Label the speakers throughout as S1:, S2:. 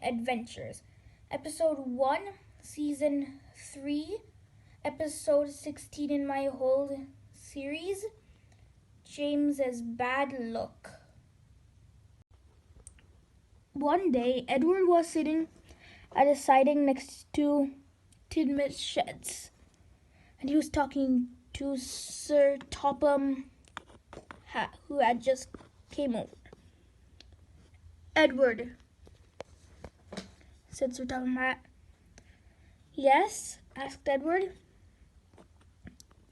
S1: Adventures, Episode 1, Season 3, Episode 16 in my whole series, James's Bad Luck. One day, Edward was sitting at a siding next to Tidmouth Sheds, and he was talking to Sir Topham Hatt, who had just came over. "Edward," said Sir Topham Hatt. "Yes?" asked Edward.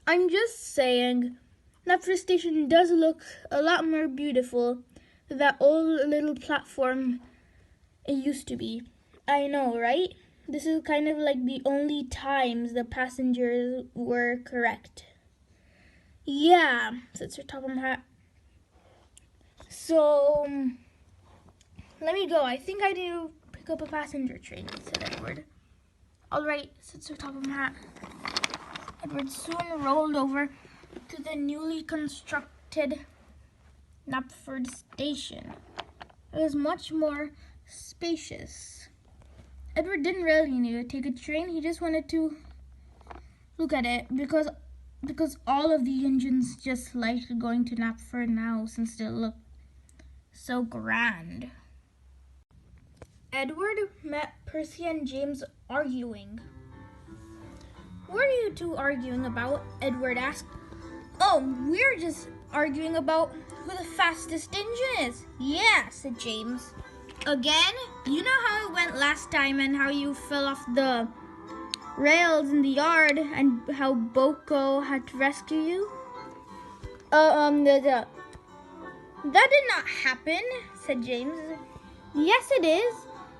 S1: "I'm just saying, Knapford Station does look a lot more beautiful than that old little platform it used to be. I know, right? This is kind of like the only times the passengers were correct." "Yeah," said Sir Topham Hatt. "So, let me go. I think I need to pick up a passenger train," said Edward. "All right," said Sir Topham Hatt. Edward soon rolled over to the newly constructed Knapford Station. It was much more spacious. Edward didn't really need to take a train. He just wanted to look at it because all of the engines just liked going to Knapford now since it looked so grand. Edward met Percy and James arguing. "What are you two arguing about?" Edward asked. "Oh, we're just arguing about who the fastest engine is." "Yeah," said James. "Again? You know how it went last time and how you fell off the rails in the yard and how Boko had to rescue you?" That did not happen," said James. "Yes, it is.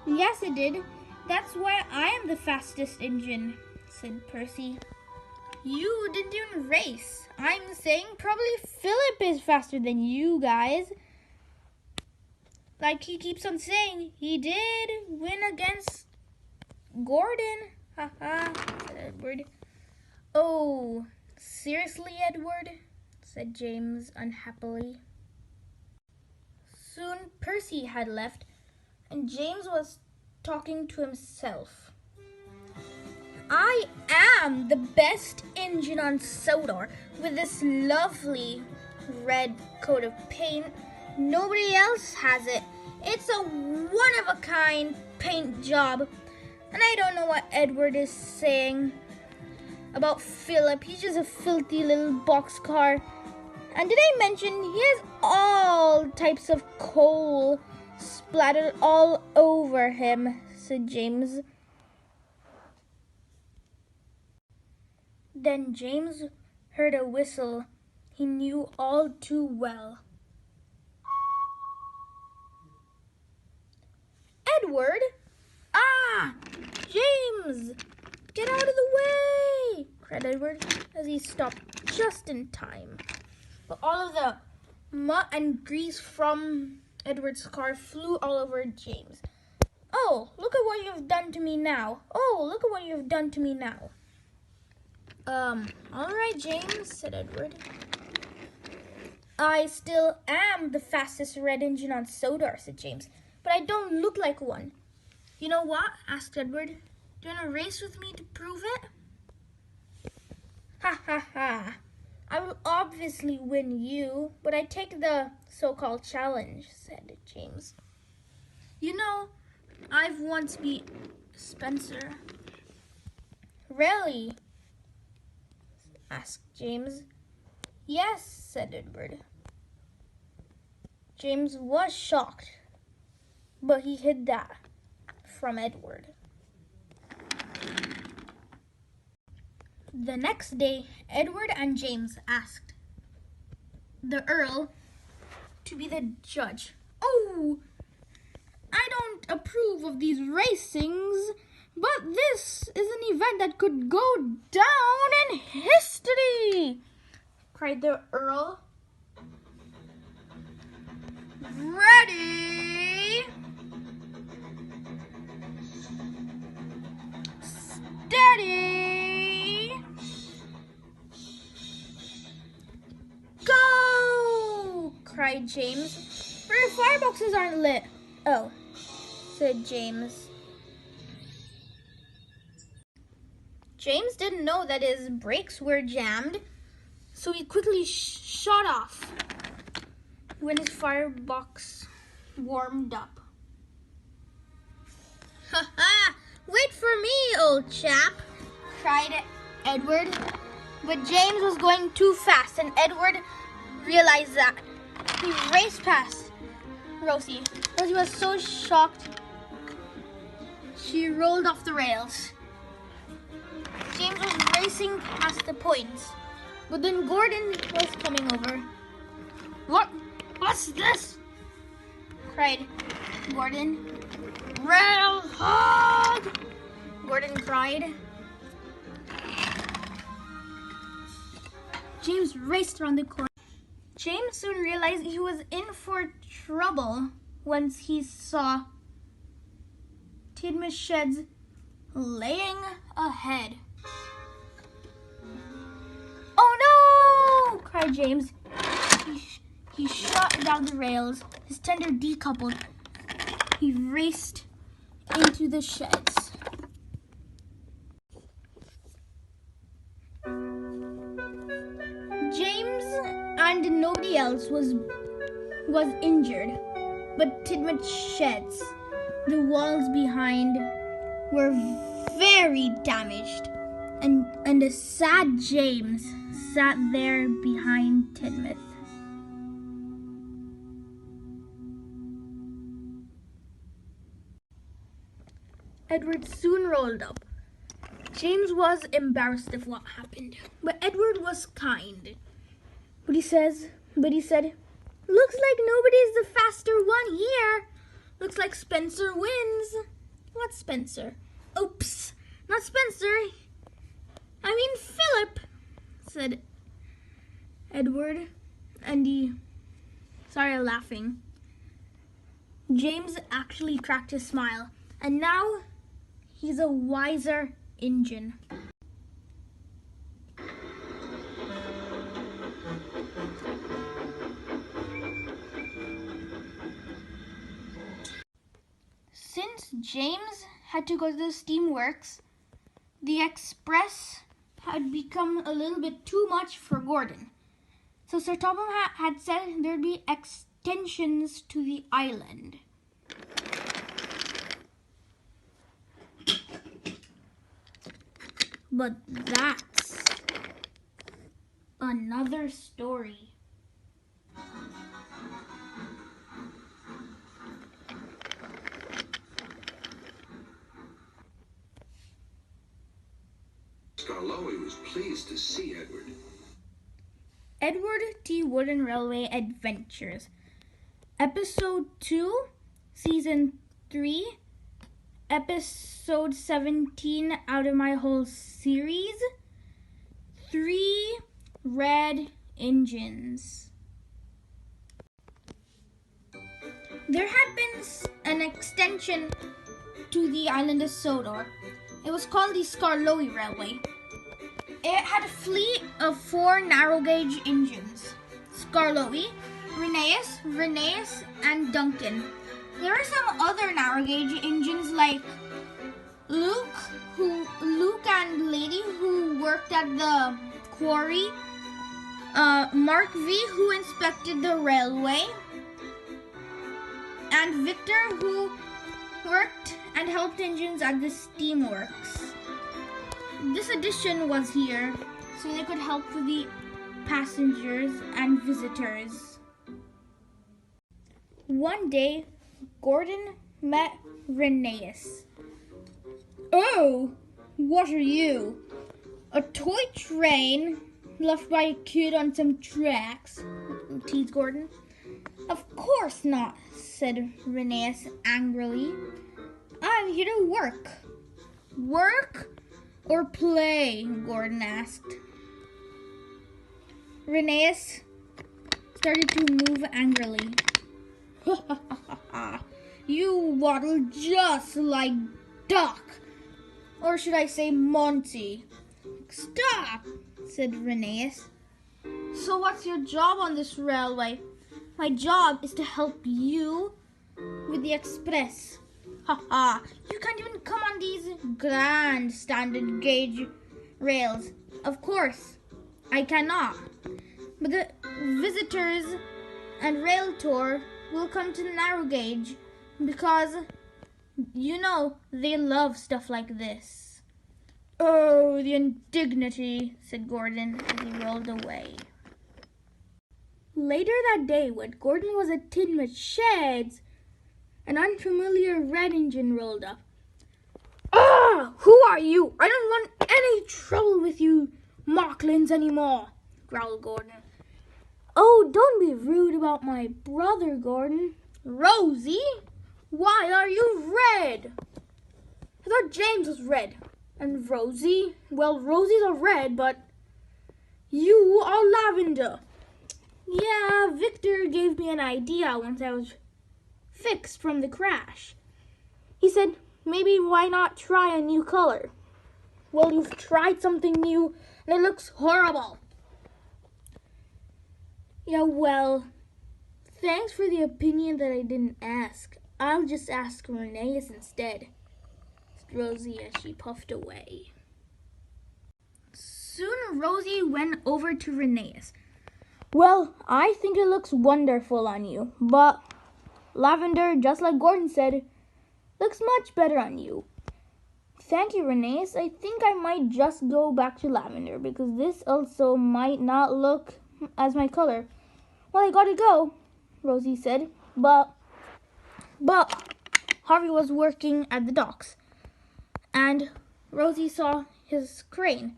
S1: Yes, it did. That's why I am the fastest engine," said Percy. "You didn't even race. I'm saying probably Philip is faster than you guys. Like he keeps on saying, he did win against Gordon." "Haha," said Edward. "Oh, seriously, Edward?" said James unhappily. Soon Percy had left, and James was talking to himself. "I am the best engine on Sodor with this lovely red coat of paint. Nobody else has it. It's a one-of-a-kind paint job. And I don't know what Edward is saying about Philip. He's just a filthy little boxcar. And did I mention he has all types of coal splattered all over him," said James. Then James heard a whistle he knew all too well. "Edward! Ah! James! Get out of the way!" cried Edward as he stopped just in time. But all of the mud and grease from Edward's car flew all over James. "Oh, look at what you've done to me now. Oh, look at what you've done to me now." All right, James," said Edward. "I still am the fastest red engine on Sodor," said James, "but I don't look like one." "You know what?" asked Edward. "Do you want to race with me to prove it?" "Ha ha ha. I will obviously win you, but I take the so-called challenge," said James. "You know, I've once beat Spencer." "Really?" asked James. "Yes," said Edward. James was shocked, but he hid that from Edward. The next day, Edward and James asked the Earl to be the judge. "Oh, I don't approve of these racings, but this is an event that could go down in history," cried the Earl. "Ready, steady, go!" cried James. "But our fireboxes aren't lit." "Oh," said James. James didn't know that his brakes were jammed, so he quickly shut off when his firebox warmed up. "Ha ha! Wait for me, old chap!" cried Edward. But James was going too fast, and Edward realized that. He raced past Rosie. Rosie was so shocked, she rolled off the rails. James was racing past the points, but then Gordon was coming over. What's this?" cried Gordon. "Rail hog!" Gordon cried. James raced around the corner. James soon realized he was in for trouble once he saw Tidmouth sheds laying ahead. "Oh no!" cried James. He shot down the rails. His tender decoupled. He raced into the sheds. James and nobody else was injured, but Tidmouth sheds, the walls behind, were very damaged, and a sad James sat there behind Tidmouth. Edward soon rolled up. James was embarrassed of what happened, but Edward was kind. But he said, "Looks like nobody's the faster one here. Looks like Spencer wins." "What Spencer?" "Oops, not Spencer. I mean Philip," said Edward, and he started laughing. James actually cracked his smile, and now he's a wiser engine. Since James had to go to the steamworks, the express had become a little bit too much for Gordon. So Sir Topham had said there'd be extensions to the island. But that's another story.
S2: Skarloey was pleased to see Edward.
S1: Edward T. Wooden Railway Adventures. Episode 2, Season 3, Episode 17 out of my whole series. 3 red engines. There had been an extension to the island of Sodor. It was called the Skarloey Railway. It had a fleet of 4 narrow gauge engines: Skarloey, Rheneas, and Duncan. There were some other narrow gauge engines like Luke and Lady, who worked at the quarry, Mark V, who inspected the railway, and Victor, who worked and helped engines at the steamworks. This addition was here so they could help with the passengers and visitors. One day, Gordon met Rheneas. "Oh, what are you? A toy train left by a kid on some tracks?" teased Gordon. "Of course not," said Rheneas angrily. "I'm here to work." "Work or play?" Gordon asked. Rheneas started to move angrily. "You waddle just like Doc. Or should I say Monty?" "Stop," said Rheneas. "So what's your job on this railway?" "My job is to help you with the express." "Ha ha, you can't even come on these grand standard gauge rails. Of course, I cannot. But the visitors and rail tour will come to the narrow gauge because, you know, they love stuff like this. Oh, the indignity, said Gordon as he rolled away. Later that day, when Gordon was at Tidmouth Sheds, an unfamiliar red engine rolled up. "Ah, who are you? I don't want any trouble with you Mocklins anymore," growled Gordon. "Oh, don't be rude about my brother, Gordon." "Rosie, why are you red?" "I thought James was red. And Rosie, well, Rosie's a red, but you are lavender." "Yeah, Victor gave me an idea once I was fixed from the crash. He said, maybe why not try a new color?" "Well, you've tried something new and it looks horrible." "Yeah, well, thanks for the opinion that I didn't ask. I'll just ask Renee's instead," said Rosie as she puffed away. Soon Rosie went over to Renee's. "Well, I think it looks wonderful on you, but lavender, just like Gordon said, looks much better on you." "Thank you, Renee. I think I might just go back to lavender because this also might not look as my color." "Well, I gotta go," Rosie said, but Harvey was working at the docks, and Rosie saw his crane.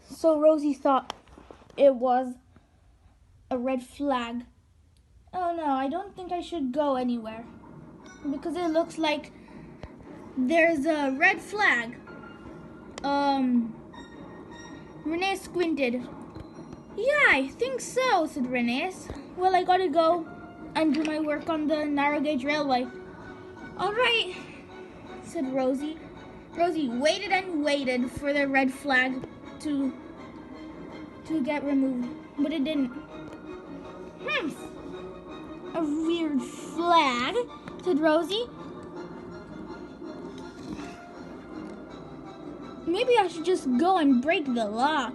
S1: So Rosie thought it was a red flag. "Oh no, I don't think I should go anywhere because it looks like there's a red flag." Renee squinted. "Yeah, I think so," said Renee. "Well, I gotta go and do my work on the narrow gauge railway." "All right," said Rosie. Rosie waited and waited for the red flag to get removed, but it didn't. "A weird flag," said Rosie. "Maybe I should just go and break the law."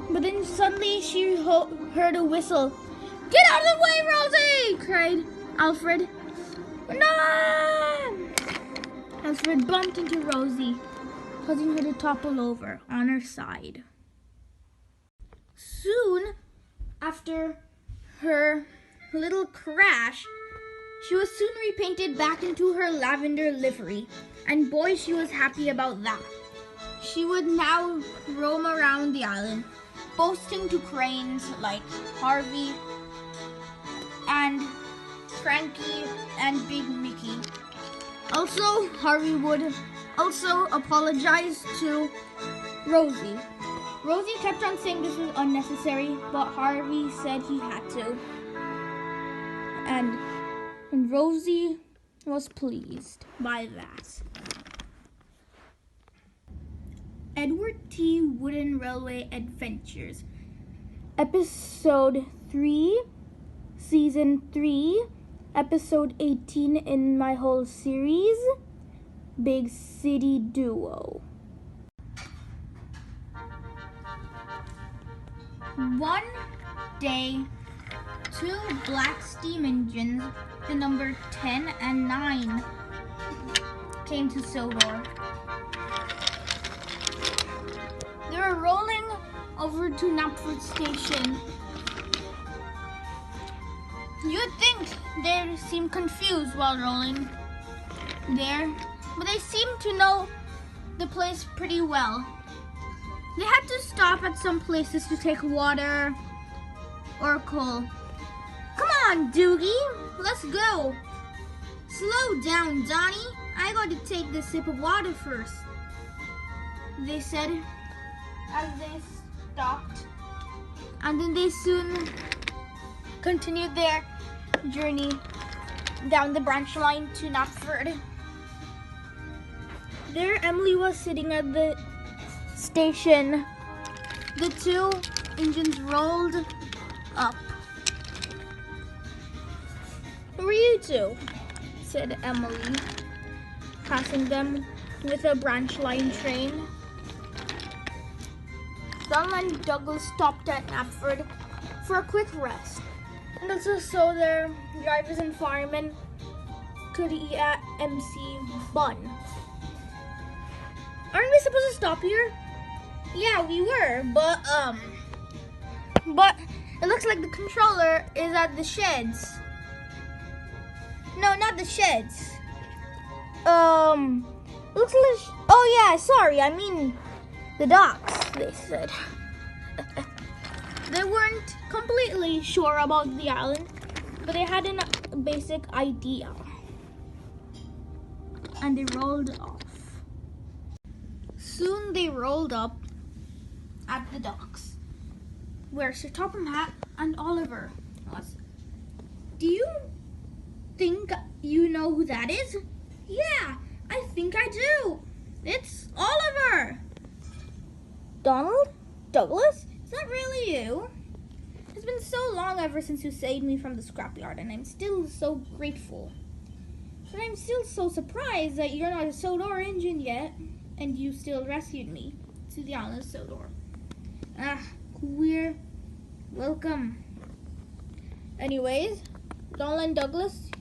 S1: But then suddenly she heard a whistle. "Get out of the way, Rosie!" cried Alfred. "No!" Alfred bumped into Rosie, causing her to topple over on her side. Soon after her little crash, she was soon repainted back into her lavender livery, and boy, she was happy about that. She would now roam around the island, boasting to cranes like Harvey and Frankie and Big Mickey. Also, Harvey would also apologize to Rosie. Rosie kept on saying this was unnecessary, but Harvey said he had to. And Rosie was pleased by that. Edward T. Wooden Railway Adventures, Episode 3, Season 3, Episode 18 in my whole series, Big City Duo. One day, two black steam engines, the number 10 and 9, came to Sodor. They were rolling over to Knapford Station. You'd think they seemed confused while rolling there, but they seemed to know the place pretty well. They had to stop at some places to take water or coal. "Come on, Doogie, let's go." "Slow down, Donnie. I got to take the sip of water first," they said as they stopped. And then they soon continued their journey down the branch line to Knapford. There Emily was sitting at the station. The two engines rolled up. "Who are you two?" said Emily, passing them with a branch line train. Donald and Douglas stopped at Knapford for a quick rest, and also so their drivers and firemen could eat at MC Bun. Aren't we supposed to stop here? Yeah, we were, but it looks like the controller is at the sheds. No, not the sheds. Looks like, oh yeah, sorry, I mean the docks, they said. They weren't completely sure about the island, but they had a basic idea. And they rolled off. Soon they rolled up at the docks, where Sir Topham Hatt and Oliver was. Do you think you know who that is? Yeah, I think I do. It's Oliver. Donald? Douglas? Is that really you? It's been so long ever since you saved me from the scrapyard, and I'm still so grateful. But I'm still so surprised that you're not a Sodor engine yet, and you still rescued me to the island of Sodor. Ah, queer. Welcome. Anyways, Donald and Douglas,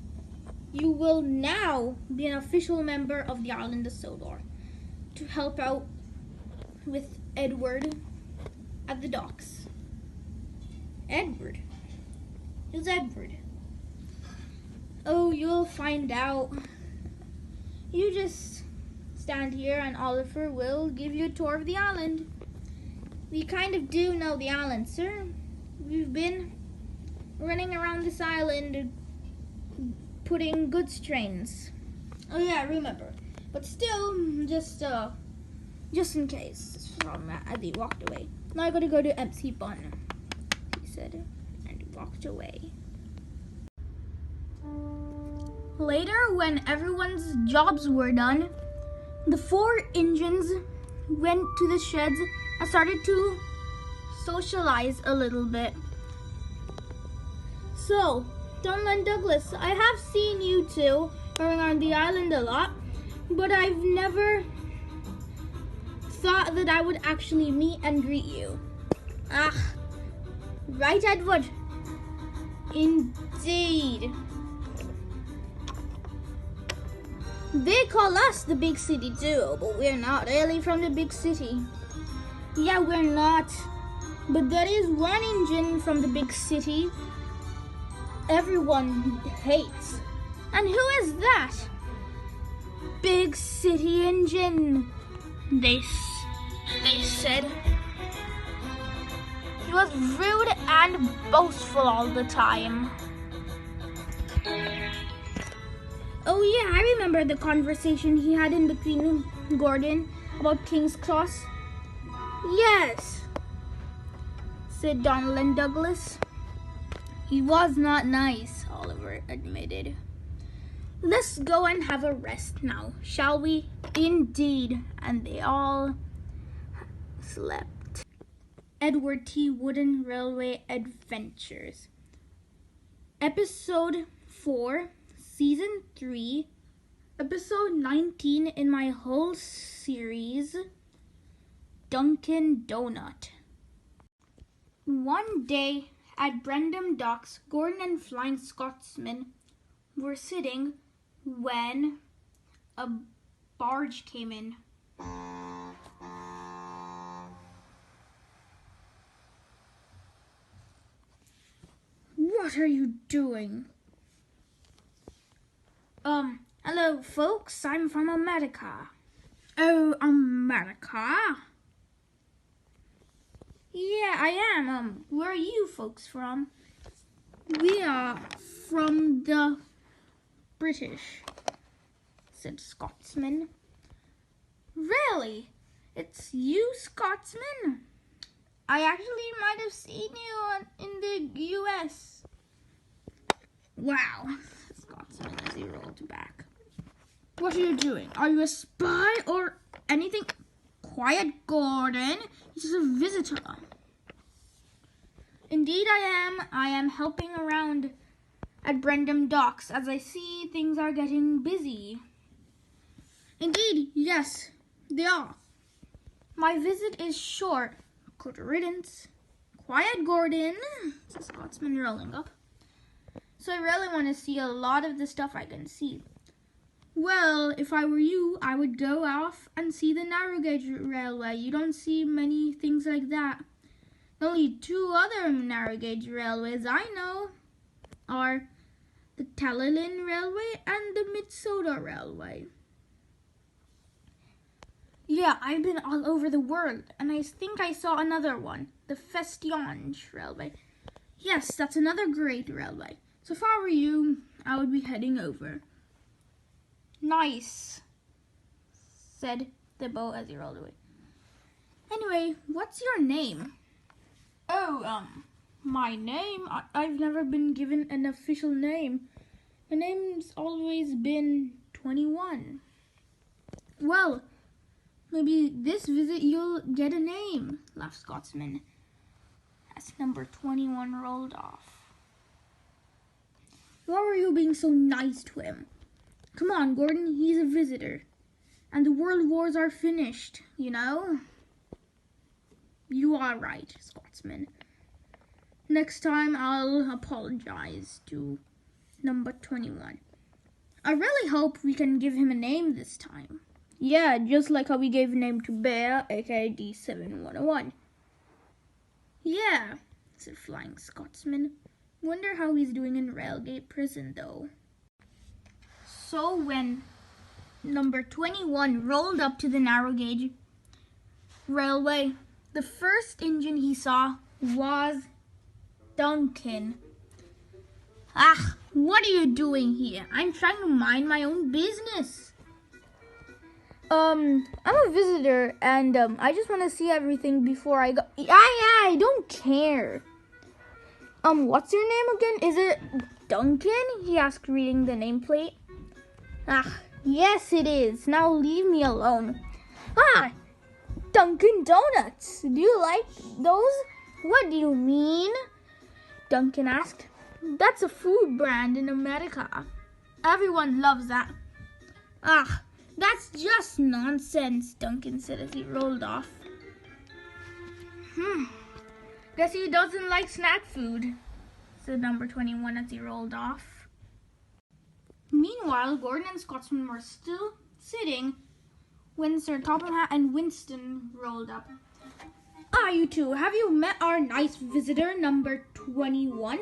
S1: you will now be an official member of the island of Sodor to help out with Edward at the docks. Edward? Who's Edward? Oh, you'll find out. You just stand here and Oliver will give you a tour of the island. We kind of do know the island, sir. We've been running around this island putting goods trains. Oh yeah, I remember. But still, just in case. As he walked away. Now I gotta go to MC Bun, he said, and walked away. Later, when everyone's jobs were done, the 4 engines went to the sheds and started to socialize a little bit. So, Donald and Douglas, I have seen you two going on the island a lot, but I've never thought that I would actually meet and greet you. Ah, right, Edward? Indeed. They call us the big city too, but we're not really from the big city. Yeah, we're not. But there is one engine from the big city everyone hates. And who is that? Big city engine, they said. He was rude and boastful all the time. Oh yeah, I remember the conversation he had in between Gordon about King's Cross. Yes, said Donald and Douglas. He was not nice, Oliver admitted. Let's go and have a rest now, shall we? Indeed, and they all slept. Edward T. Wooden Railway Adventures. Episode 4, Season 3, Episode 19 in my whole series, Dunkin' Donut. One day at Brendam Docks, Gordon and Flying Scotsman were sitting when a barge came in. What are you doing? Hello folks, I'm from America. Oh, America? Yeah, I am. Where are you folks from? We are from the British, said Scotsman. Really? It's you, Scotsman? I actually might have seen you in the US. Wow, Scotsman as he rolled back. What are you doing? Are you a spy or anything? Quiet, Gordon. He's just a visitor. Indeed I am. I am helping around at Brendam Docks as I see things are getting busy. Indeed, yes, they are. My visit is short, Good riddance. Quiet, Gordon, says Scotsman, rolling up. So I really want to see a lot of the stuff I can see. Well, if I were you, I would go off and see the narrow gauge railway. You don't see many things like that. The only two other narrow gauge railways I know are the Talalin Railway and the Minnesota Railway. Yeah, I've been all over the world, and I think I saw another one, the Festionge Railway. Yes, that's another great railway. So if I were you, I would be heading over. Nice, said Thibault as he rolled away. Anyway, what's your name? Oh, my name? I've never been given an official name. My name's always been 21. Well, maybe this visit you'll get a name, laughed Scotsman, as number 21 rolled off. Why were you being so nice to him? Come on, Gordon, he's a visitor. And the world wars are finished, you know? You are right, Scotsman. Next time I'll apologize to number 21. I really hope we can give him a name this time. Yeah, just like how we gave a name to Bear, aka D7101. Yeah, said Flying Scotsman. Wonder how he's doing in Railgate Prison, though. So when number 21 rolled up to the narrow gauge railway, the first engine he saw was Duncan. Ah, what are you doing here? I'm trying to mind my own business. I'm a visitor, and I just want to see everything before I go. Yeah, I don't care. What's your name again? Is it Duncan? He asked, reading the nameplate. Ah, yes it is. Now leave me alone. Ah, Dunkin' Donuts. Do you like those? What do you mean? Duncan asked. That's a food brand in America. Everyone loves that. Ah, that's just nonsense, Duncan said as he rolled off. Guess he doesn't like snack food, said number 21 as he rolled off. Meanwhile, Gordon and Scotsman were still sitting when Sir Topham Hatt and Winston rolled up. Ah, you two, have you met our nice visitor, number 21?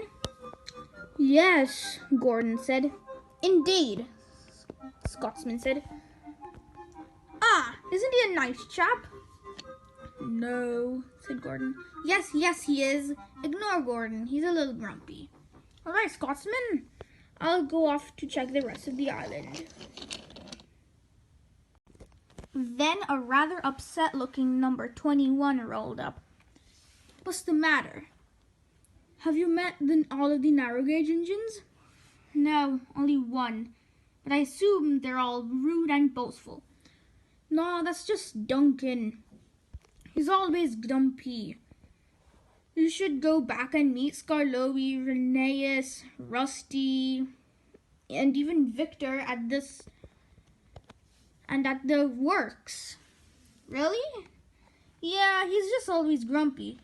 S1: Yes, Gordon said. Indeed, Scotsman said. Ah, isn't he a nice chap? No, said Gordon. Yes, he is. Ignore Gordon. He's a little grumpy. All right, Scotsman. I'll go off to check the rest of the island. Then a rather upset-looking number 21 rolled up. What's the matter? Have you met all of the narrow gauge engines? No, only one. But I assume they're all rude and boastful. No, that's just Duncan. He's always grumpy. You should go back and meet Skarloey, Rheneas, Rusty, and even Victor at the works. Really? Yeah, he's just always grumpy.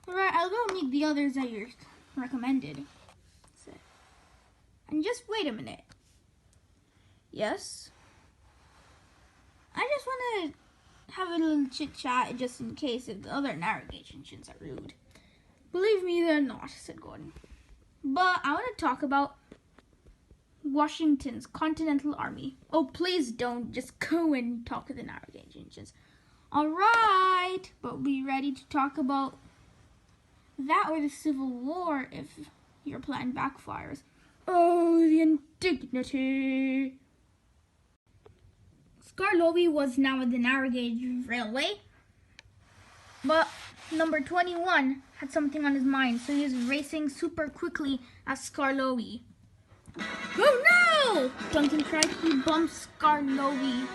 S1: Alright, I'll go meet the others that you recommended. And just wait a minute. Yes? I just want to have a little chit-chat just in case if the other narrow gauge engines are rude. Believe me, they're not, said Gordon. But I want to talk about Washington's Continental Army. Oh, please don't. Just go and talk to the narrow gauge engines. All right, but be ready to talk about that or the Civil War if your plan backfires. Oh, the indignity. Skarloey was now at the narrow gauge railway, but number 21 had something on his mind, so he was racing super quickly at Skarloey. Oh no! Duncan cried. He bumped Skarloey,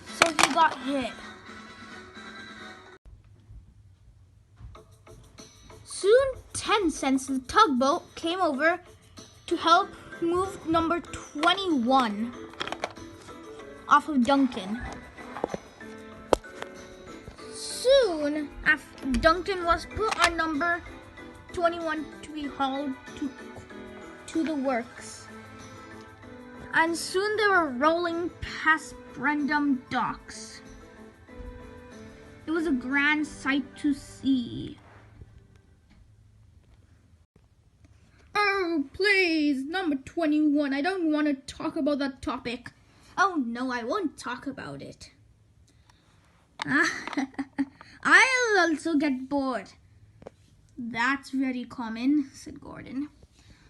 S1: so he got hit. Soon 10 cents the tugboat came over to help move number 21 off of Duncan. Duncan was put on number 21 to be hauled to the works. And soon they were rolling past Brendam docks. It was a grand sight to see. Oh, please, number 21. I don't want to talk about that topic. Oh, no, I won't talk about it. I'll also get bored. That's very common, said Gordon.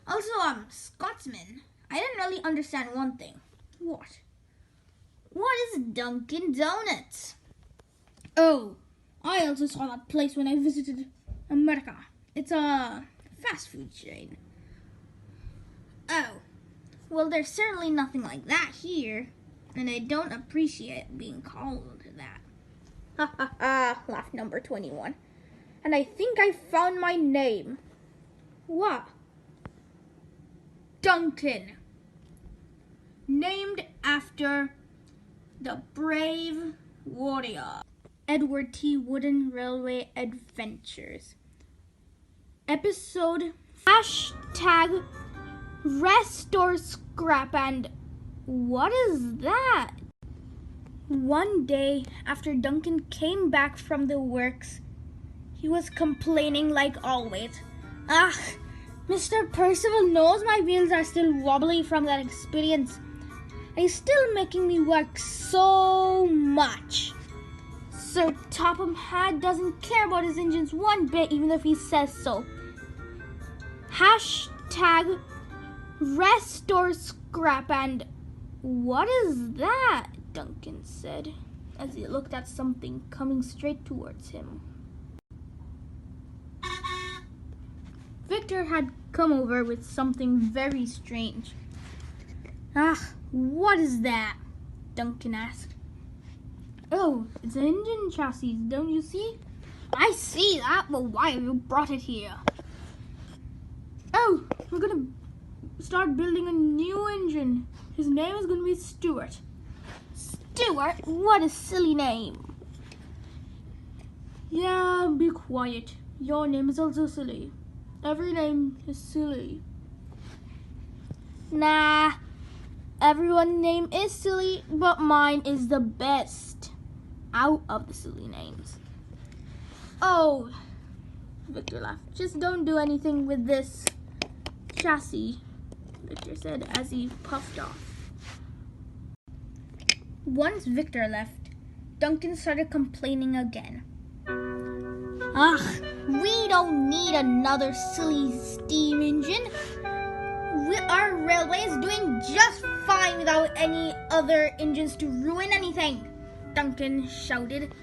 S1: Also, Scotsman, I didn't really understand one thing. What? What is Dunkin' Donuts? Oh, I also saw that place when I visited America. It's a fast food chain. Oh, well, there's certainly nothing like that here, and I don't appreciate being called that. Ha ha ha, laughed number 21. And I think I found my name. What? Duncan. Named after the brave warrior. Edward T. Wooden Railway Adventures. Episode # Rest or Scrap. And what is that? One day after Duncan came back from the works, he was complaining like always. Mr. Percival knows my wheels are still wobbly from that experience. He's still making me work so much. Sir Topham Hatt doesn't care about his engines one bit, even if he says so. # Rest or Scrap. And what is that? Duncan said, as he looked at something coming straight towards him. Victor had come over with something very strange. What is that? Duncan asked. Oh, it's an engine chassis, don't you see? I see that, but why have you brought it here? Oh, we're gonna start building a new engine. His name is gonna be Stuart. Stuart? What a silly name. Yeah, be quiet. Your name is also silly. Every name is silly. Nah, everyone's name is silly, but mine is the best out of the silly names. Oh, Victor laughed. Just don't do anything with this chassis, Victor said as he puffed off. Once Victor left, Duncan started complaining again. We don't need another silly steam engine. Our railway is doing just fine without any other engines to ruin anything, Duncan shouted.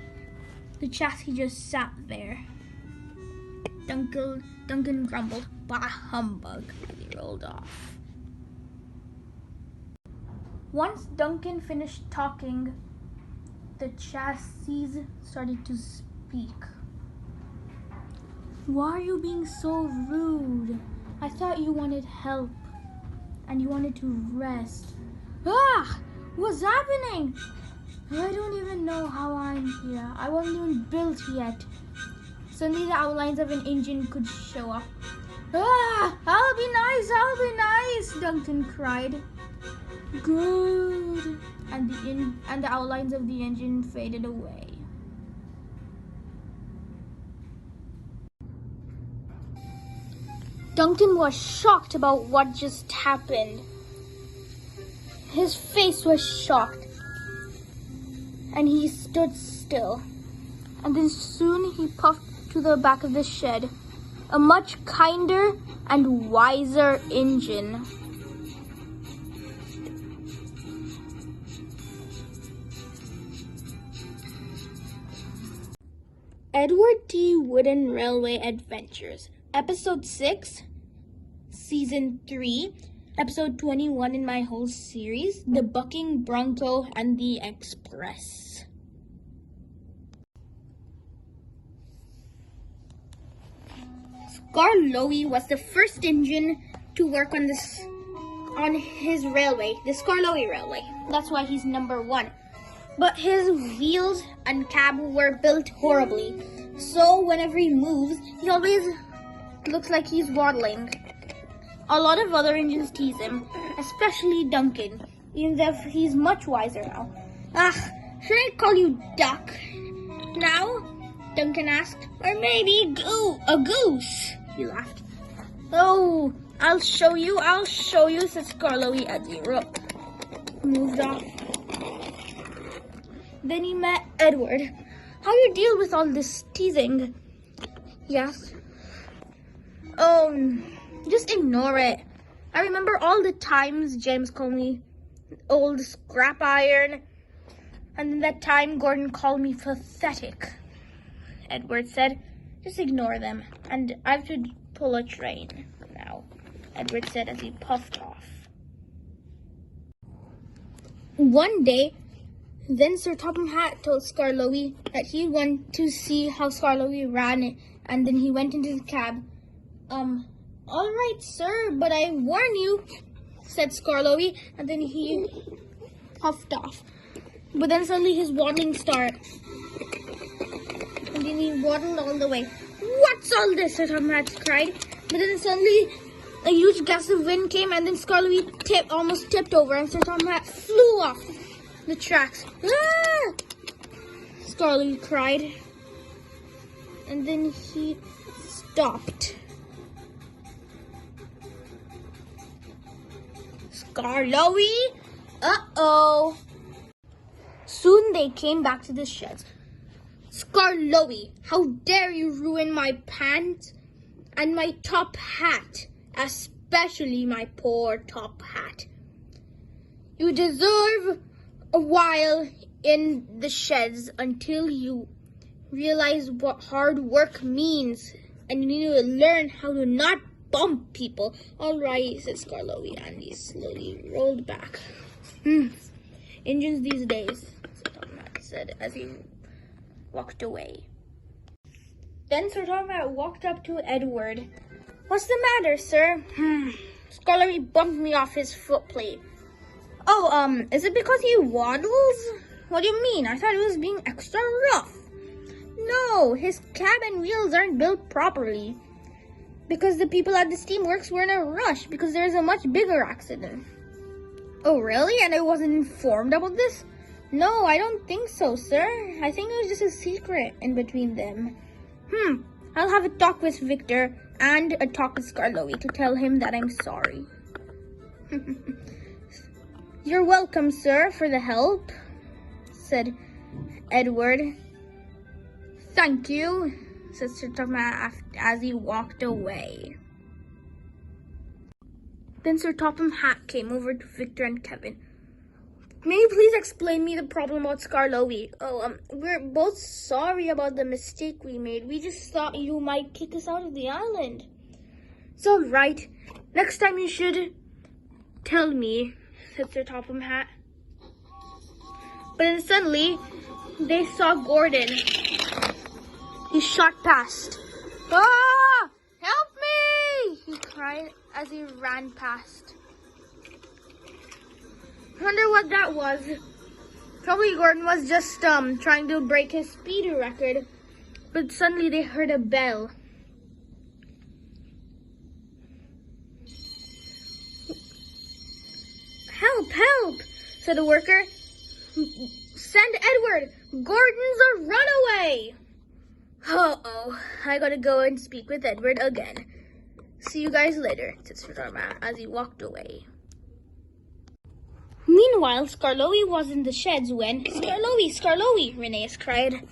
S1: The chassis just sat there. Duncan grumbled, "Bah, humbug," as he rolled off. Once Duncan finished talking, the chassis started to speak. Why are you being so rude? I thought you wanted help and you wanted to rest. What's happening? I don't even know how I'm here. I wasn't even built yet. Suddenly the outlines of an engine could show up. I'll be nice, Duncan cried. Good. And the outlines of the engine faded away. Duncan was shocked about what just happened. His face was shocked, and he stood still. And then soon he puffed to the back of the shed, a much kinder and wiser engine. Edward T. Wooden Railway Adventures, Episode 6, Season 3, Episode 21 in my whole series, The Bucking Bronco and the Express. Skarloey was the first engine to work on his railway, the Skarloey Railway. That's why he's number 1. But his wheels and cab were built horribly. So whenever he moves, he always looks like he's waddling. A lot of other engines tease him, especially Duncan, even though he's much wiser now. Should I call you Duck now? Duncan asked. Or maybe a goose, he laughed. Oh, I'll show you, said Skarloey as he moved off. Then he met Edward. How do you deal with all this teasing? He asked. Oh, just ignore it. I remember all the times James called me old scrap iron, and then that time Gordon called me pathetic. Edward said, just ignore them, and I have to pull a train now, Edward said as he puffed off. One day, then Sir Topham Hatt told Skarloey that he went to see how Skarloey ran, and then he went into the cab. All right, sir, but I warn you, said Skarloey, and then he puffed off. But then suddenly his waddling started, and then he waddled all the way. What's all this? Sir Topham Hatt cried. But then suddenly a huge gust of wind came, and then Skarloey almost tipped over, and Sir Topham Hatt flew off the tracks. Ah! Skarloey cried, and then he stopped. Skarloey? Uh-oh. Soon they came back to the sheds. Skarloey, how dare you ruin my pants and my top hat, especially my poor top hat. You deserve a while in the sheds until you realize what hard work means, and you need to learn how to not bump people. All right, said Skarloey, and he slowly rolled back. Engines these days, said as he walked away. Then Sir Topham Hatt walked up to Edward. What's the matter, sir? Skarloey bumped me off his footplate. Oh, is it because he waddles? What do you mean? I thought it was being extra rough. No, his cab and wheels aren't built properly. Because the people at the steamworks were in a rush because there is a much bigger accident. Oh, really? And I wasn't informed about this? No, I don't think so, sir. I think it was just a secret in between them. I'll have a talk with Victor and a talk with Skarloey to tell him that I'm sorry. You're welcome, sir, for the help, said Edward. Thank you, said Sir Topham Hatt as he walked away. Then Sir Topham Hatt came over to Victor and Kevin. May you please explain me the problem about Skarloey? We're both sorry about the mistake we made. We just thought you might kick us out of the island. It's all right. Next time you should tell me, said Sir Topham Hatt. But then suddenly, they saw Gordon. He shot past. Ah! Help me! He cried as he ran past. I wonder what that was. Probably Gordon was just trying to break his speed record. But suddenly they heard a bell. Help, help, said a worker. Send Edward. Gordon's a runaway. Uh-oh, I gotta go and speak with Edward again. See you guys later, said Sir Topham Hatt as he walked away. Meanwhile, Skarloey was in the sheds when... Skarloey, Rheneas cried.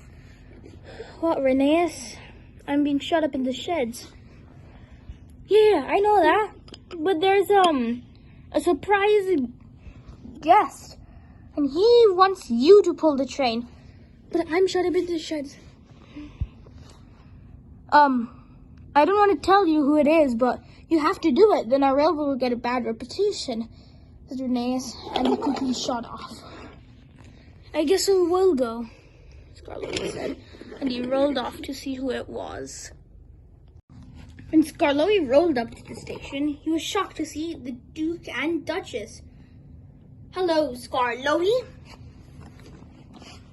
S1: What, Rheneas? I'm being shut up in the sheds. Yeah, I know that. But there's, a surprise guest. And he wants you to pull the train. But I'm shut up in the sheds. I don't want to tell you who it is, but you have to do it. Then our railroad will get a bad reputation, said Rheneas, and he quickly shot off. I guess we will go, Skarloey said, and he rolled off to see who it was. When Skarloey rolled up to the station, he was shocked to see the Duke and Duchess. Hello, Skarloey.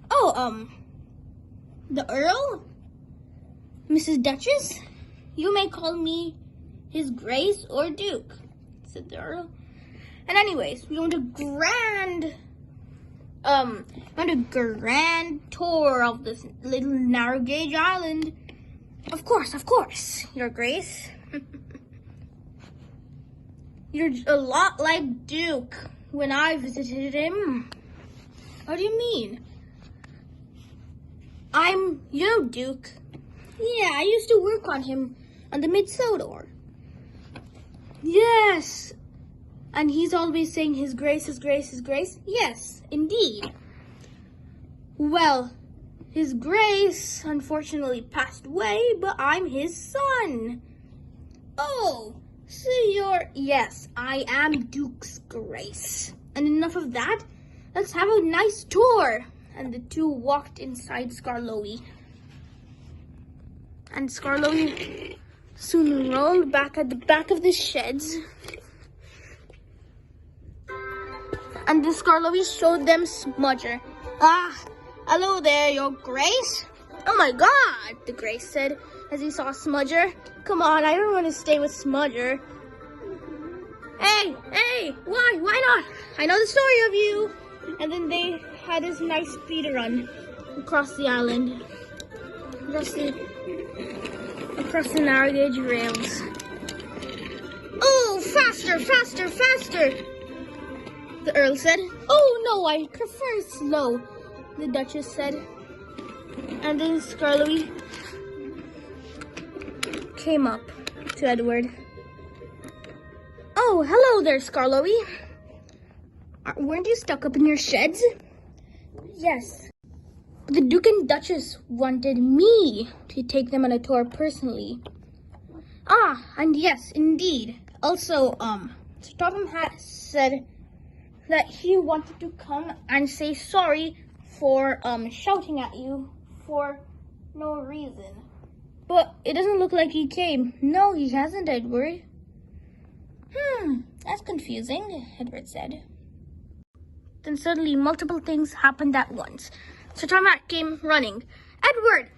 S1: Oh, the Earl? Mrs. Duchess, you may call me His Grace or Duke, said the Earl. And anyways, we want a grand tour of this little narrow gauge island. Of course, Your Grace. You're a lot like Duke when I visited him. What do you mean? Duke. Yeah, I used to work on him on the Mid-Sodor. Yes. And he's always saying His Grace, His Grace, His Grace. Yes, indeed. Well, His Grace unfortunately passed away, but I'm his son. Oh, so yes, I am Duke's Grace. And enough of that, let's have a nice tour. And the two walked inside Skarloey. And Skarloey soon rolled back at the back of the sheds. And the Skarloey showed them Smudger. Ah, hello there, Your Grace. Oh my God, the Grace said as he saw Smudger. Come on, I don't want to stay with Smudger. Hey, why not? I know the story of you. And then they had this nice speed run across the island, across the narrow gauge rails. Oh, faster! The Earl said. Oh no, I prefer slow, the Duchess said. And then Skarloey came up to Edward. Oh, hello there, Skarloey. Weren't you stuck up in your sheds? Yes. The Duke and Duchess wanted me to take them on a tour personally. Ah, and yes, indeed. Also, Sir Topham Hatt said that he wanted to come and say sorry for shouting at you for no reason. But it doesn't look like he came. No, he hasn't, Edward. That's confusing, Edward said. Then suddenly multiple things happened at once. Sir Topham Hatt came running. Edward!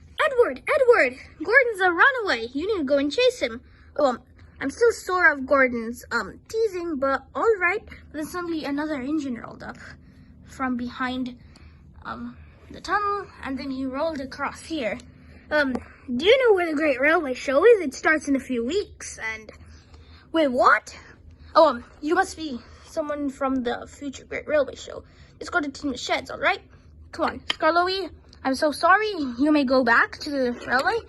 S1: Gordon's a runaway. You need to go and chase him. Oh, I'm still sore of Gordon's teasing, but all right. Then suddenly another engine rolled up from behind the tunnel, and then he rolled across here. Do you know where the Great Railway Show is? It starts in a few weeks, and... Wait, what? Oh, you must be someone from the future Great Railway Show. Let's go to Team Sheds, all right? Come on, Skarloey, I'm so sorry. You may go back to the railway.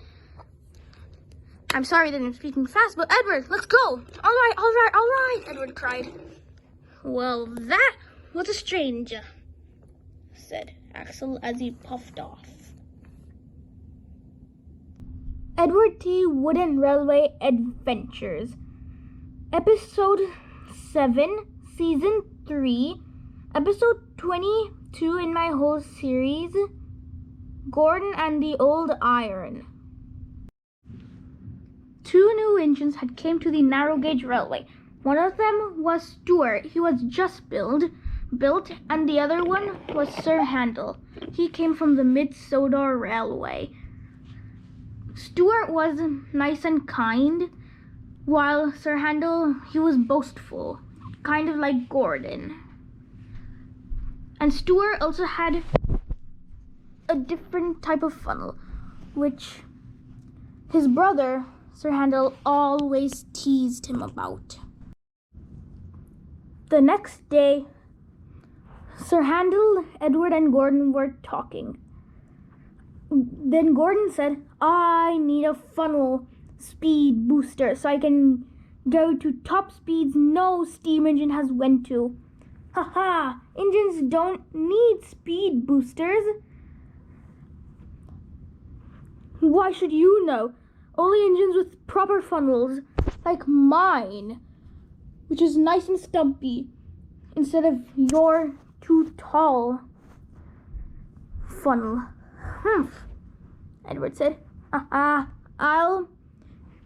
S1: I'm sorry that I'm speaking fast, but Edward, let's go. All right, Edward cried. Well, that was a stranger, said Axel as he puffed off. EdwardTWoodenRailway Adventures, Episode 7, Season 3, Episode 22 in my whole series, Gordon and the Old Iron. 2 new engines had came to the narrow gauge railway. One of them was Stuart. He was just built, and the other one was Sir Handel. He came from the Mid-Sodor Railway. Stuart was nice and kind, while Sir Handel, he was boastful, kind of like Gordon. And Stuart also had a different type of funnel, which his brother, Sir Handel, always teased him about. The next day, Sir Handel, Edward, and Gordon were talking. Then Gordon said, I need a funnel speed booster so I can go to top speeds no steam engine has went to. Haha, engines don't need speed boosters. Why should you know? Only engines with proper funnels, like mine, which is nice and stumpy, instead of your too tall funnel. Edward said. I'll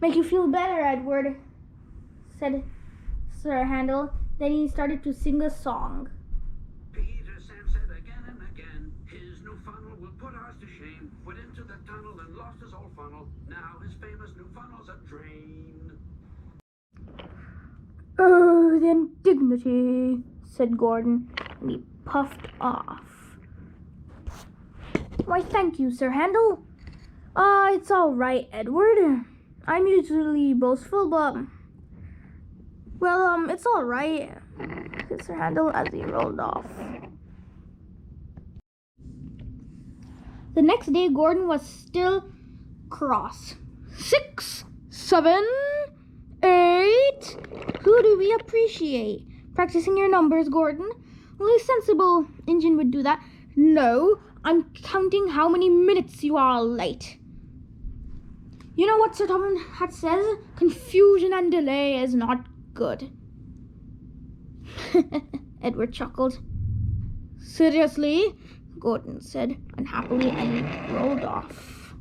S1: make you feel better, Edward, said Sir Handel. Then he started to sing a song.
S2: Peter Sam said again and again, his new funnel will put ours to shame. Went into the tunnel and lost us his old funnel. Now his famous new funnel's a drain.
S1: Oh, the indignity, said Gordon, and he puffed off. Why, thank you, Sir Handel. It's all right, Edward. I'm usually boastful, but... well, it's all right, said Sir Handel as he rolled off. The next day, Gordon was still cross. 6, 7, 8. Who do we appreciate? Practicing your numbers, Gordon. Only a sensible engine would do that. No, I'm counting how many minutes you are late. You know what Sir Thomas had says? Confusion and delay is not good. Edward chuckled. Seriously? Gordon said unhappily and rolled off.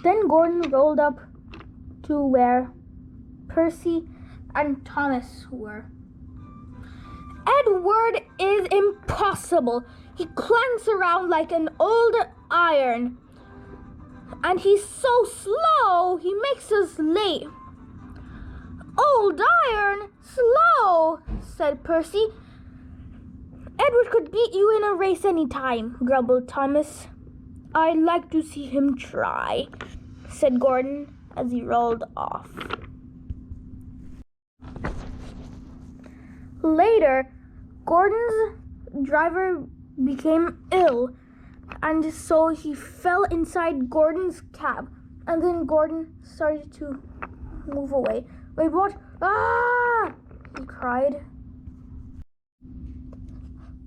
S1: Then Gordon rolled up to where Percy and Thomas were. Edward is impossible. He clanks around like an old iron. And he's so slow, he makes us late. Old iron? Slow, said Percy. Edward could beat you in a race any time, grumbled Thomas. I'd like to see him try, said Gordon as he rolled off. Later, Gordon's driver became ill, and so he fell inside Gordon's cab, and then Gordon started to move away. Wait, what? Ah! He cried.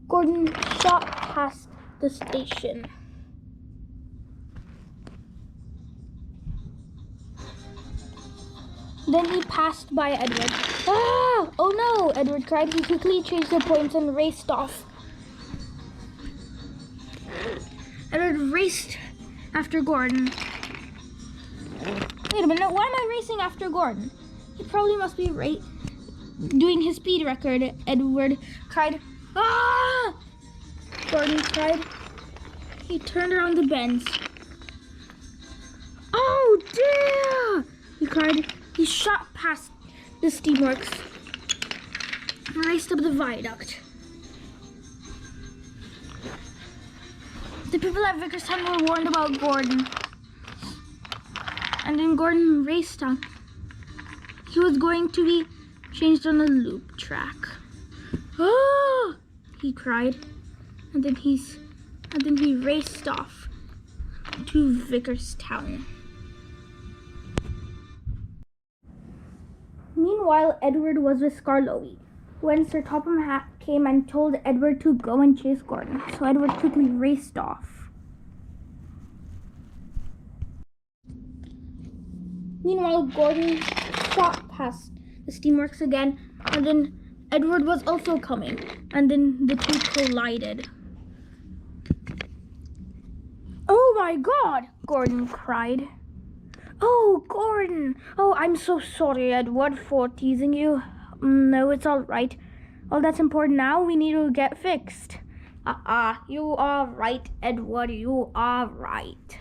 S1: Gordon shot past the station. Then he passed by Edward. Ah! Oh no! Edward cried. He quickly changed the points and raced off. Edward raced after Gordon. Wait a minute, why am I racing after Gordon? He probably must be doing his speed record. Edward cried. Ah! Gordon cried. He turned around the bends. Oh dear! He cried. He shot past the steamworks and raced up the viaduct. The people at Vickerstown were warned about Gordon. And then Gordon raced on. He was going to be changed on a loop track. Oh! He cried. And then he raced off to Vickerstown. Meanwhile, Edward was with Skarloey when Sir Topham Hatt came and told Edward to go and chase Gordon. So Edward quickly raced off. Meanwhile, Gordon shot past the steamworks again, and then Edward was also coming, and then the two collided. Oh my God! Gordon cried. Oh, Gordon! Oh, I'm so sorry, Edward, for teasing you. No, it's all right. All that's important now, we need to get fixed. You are right, Edward, you are right.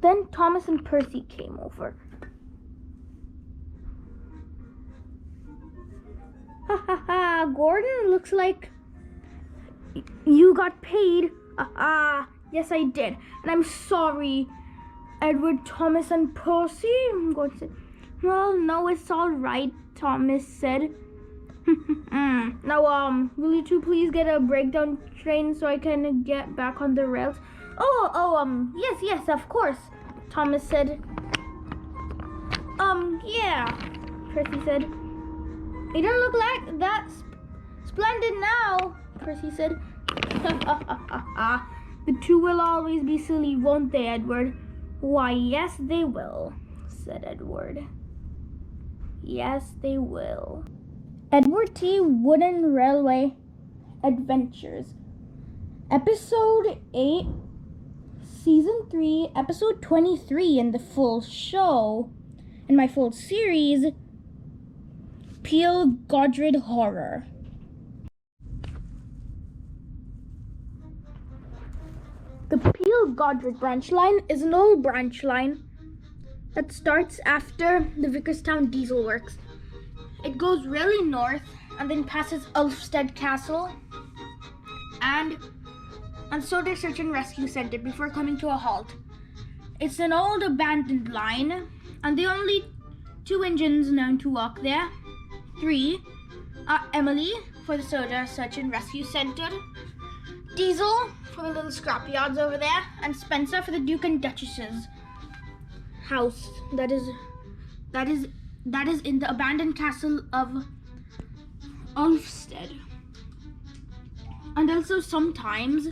S1: Then Thomas and Percy came over. Ha ha ha, Gordon, looks like you got paid. Yes I did. And I'm sorry, Edward, Thomas, and Percy. Gordon said. Well, no, it's all right, Thomas said. Now, will you two please get a breakdown train so I can get back on the rails? Yes, of course, Thomas said. Yeah, Percy said. It don't look like that splendid now, Percy said. The two will always be silly, won't they, Edward? Why, yes, they will, said Edward. Yes, they will. Edward T. Wooden Railway Adventures. Episode 8, Season 3, Episode 23 in the full show. In my full series, Peel Godred Horror. The Peel-Godred branch line is an old branch line that starts after the Vickerstown Diesel Works. It goes really north and then passes Ulfstead Castle and Soder Search and Rescue Center before coming to a halt. It's an old abandoned line, and the only 2 engines known to walk there. 3 are Emily for the Soder Search and Rescue Center, Diesel for the little scrap yards over there, and Spencer for the Duke and Duchess's house that is in the abandoned castle of Ulfstead. And also sometimes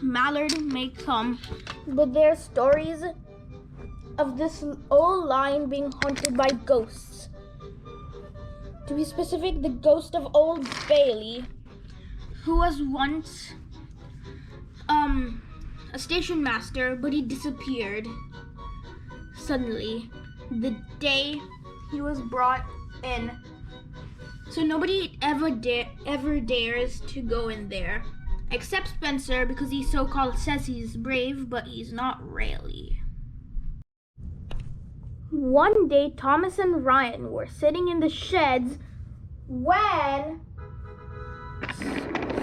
S1: Mallard may come, but there are stories of this old line being haunted by ghosts. To be specific, the ghost of Old Bailey, who was once a station master, but he disappeared suddenly the day he was brought in. So nobody ever dares to go in there, except Spencer, because he so-called says he's brave, but he's not really. One day, Thomas and Ryan were sitting in the sheds when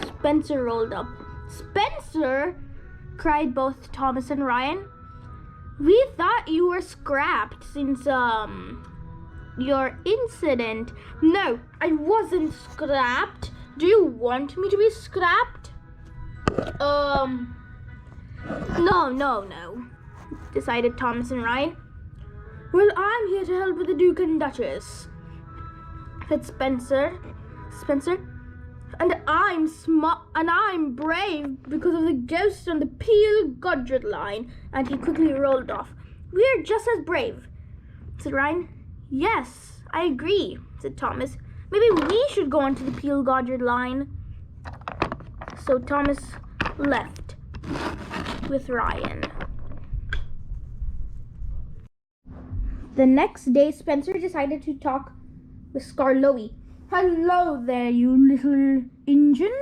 S1: Spencer rolled up. "Spencer!" cried both Thomas and Ryan. "We thought you were scrapped since, your incident." "No, I wasn't scrapped. Do you want me to be scrapped?" No, decided Thomas and Ryan. "Well, I'm here to help with the Duke and Duchess," said Spencer. "And I'm smart and I'm brave because of the ghost on the Peel-Godred line." And he quickly rolled off. "We're just as brave," said Ryan. "Yes, I agree," said Thomas. "Maybe we should go onto the Peel-Godred line." So Thomas left with Ryan. The next day, Spencer decided to talk with Skarloey. "Hello there, you little engine.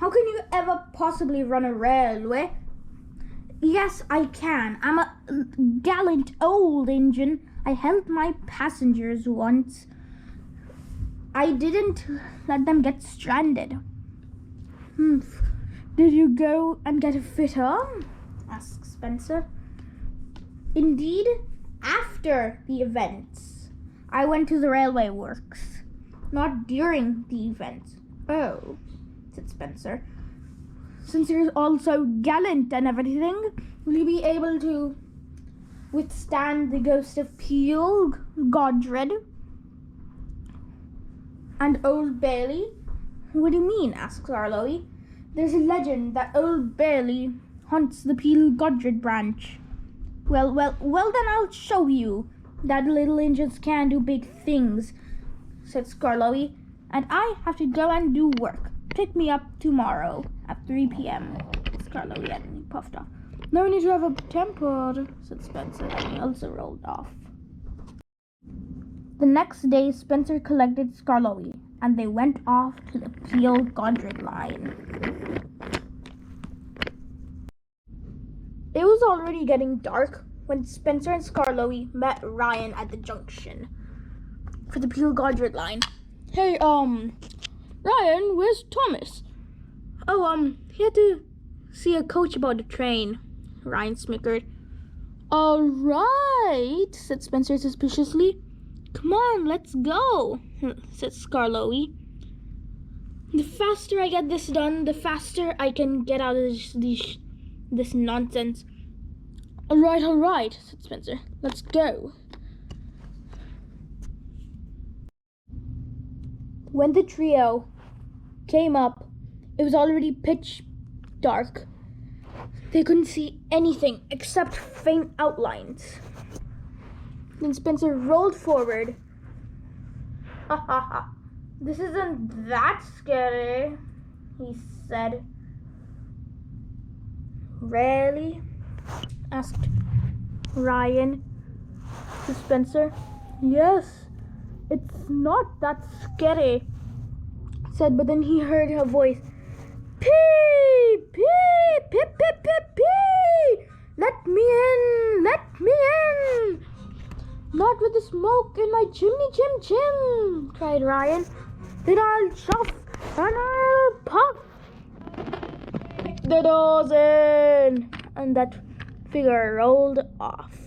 S1: How can you ever possibly run a railway?" "Yes, I can. I'm a gallant old engine. I helped my passengers once. I didn't let them get stranded." "Did you go and get a fitter?" asked Spencer. "Indeed, after the events. I went to the railway works, not during the events." "Oh," said Spencer. "Since you're all so gallant and everything, will you be able to withstand the ghost of Peel-Godred and Old Bailey?" "What do you mean?" asked Skarloey. "There's a legend that Old Bailey haunts the Peel-Godred branch." Well, then I'll show you that little engines can do big things," said Skarloey. "And I have to go and do work. Pick me up tomorrow at 3 p.m. Skarloey and he puffed off. "No need to have a temper," said Spencer, and he also rolled off. The next day, Spencer collected Skarloey, and they went off to the Peel-Godred line. It was already getting dark when Spencer and Skarloey met Ryan at the junction for the Peel-Godred line. "Hey, Ryan, where's Thomas?" "Oh, he had to see a coach about the train," Ryan snickered. "All right," said Spencer suspiciously. "Come on, let's go," said Skarloey. "The faster I get this done, the faster I can get out of this nonsense." All right, said Spencer. "Let's go." When the trio came up, it was already pitch dark. They couldn't see anything except faint outlines. Then Spencer rolled forward. "Ha ha ha. This isn't that scary," he said. "Really?" asked Ryan to Spencer. "Yes, it's not that scary," said, but then he heard her voice. "Pee!" Pee! Pip, pip, pip, pee! Let me in! Let me in! Not with the smoke in my chimney, chim, cried Ryan. Then I'll chuff and I'll puff. Kick the doors in! And that figure rolled off.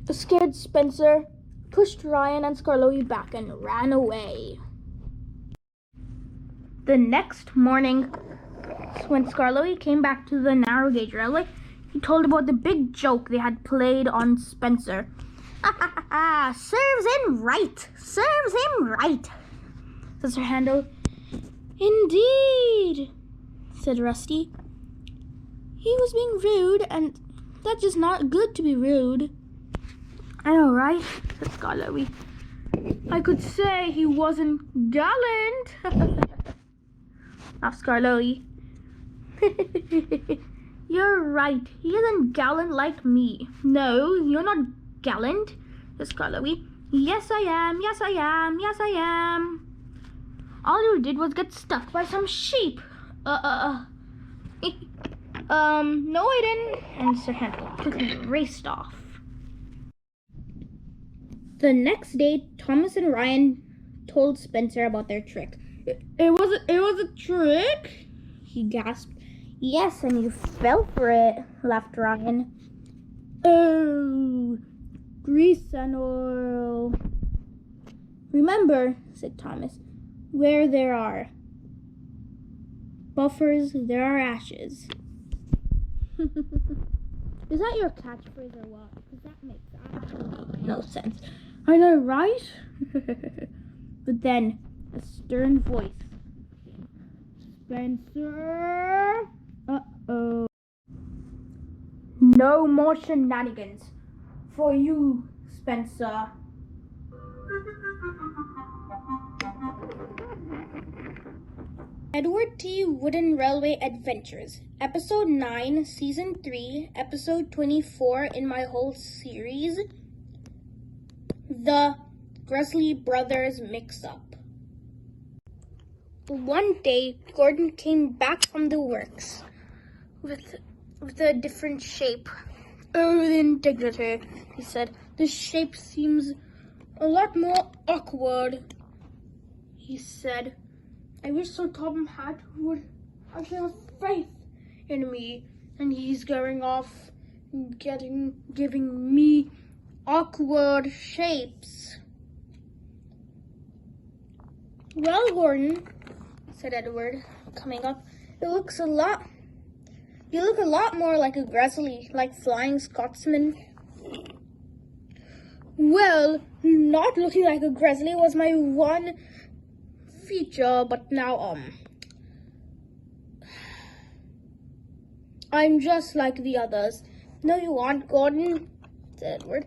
S1: The scared Spencer pushed Ryan and Skarloey back and ran away. The next morning, when Skarloey came back to the narrow gauge railway, he told about the big joke they had played on Spencer. Serves him right, said Sir Handel. Indeed, said Rusty. He was being rude, and that's just not good to be rude. I know, right? Said Skarloey. I could say he wasn't gallant. Laughed Skarloey. You're right. He isn't gallant like me. No, you're not gallant, said Skarloey. Yes, I am. Yes, I am. Yes, I am. All you did was get stuck by some sheep. No, I didn't. And Sir Handel quickly raced off. The next day, Thomas and Ryan told Spencer about their trick. It was a trick? He gasped. Yes, and you fell for it, laughed Ryan. Oh, grease and oil. Remember, said Thomas, where there are buffers, there are ashes. Is that your catchphrase or what? Because that makes absolutely no sense. I know, right? But then, a stern voice. Spencer? Uh-oh. No more shenanigans for you, Spencer. Edward T. Wooden Railway Adventures, Episode 9, Season 3, Episode 24 in my whole series, The Gresley Brothers Mix-Up. One day, Gordon came back from the works with a different shape. Oh, the indignity, he said. This shape seems a lot more awkward, he said. I wish Sir Topham Hatt would actually have faith in me, and he's going off giving me awkward shapes. Well, Gordon, said Edward, coming up, you look a lot more like a Gresley, like Flying Scotsman. Well, not looking like a Gresley was my one feature, but now, I'm just like the others. No, you aren't, Gordon, said Edward.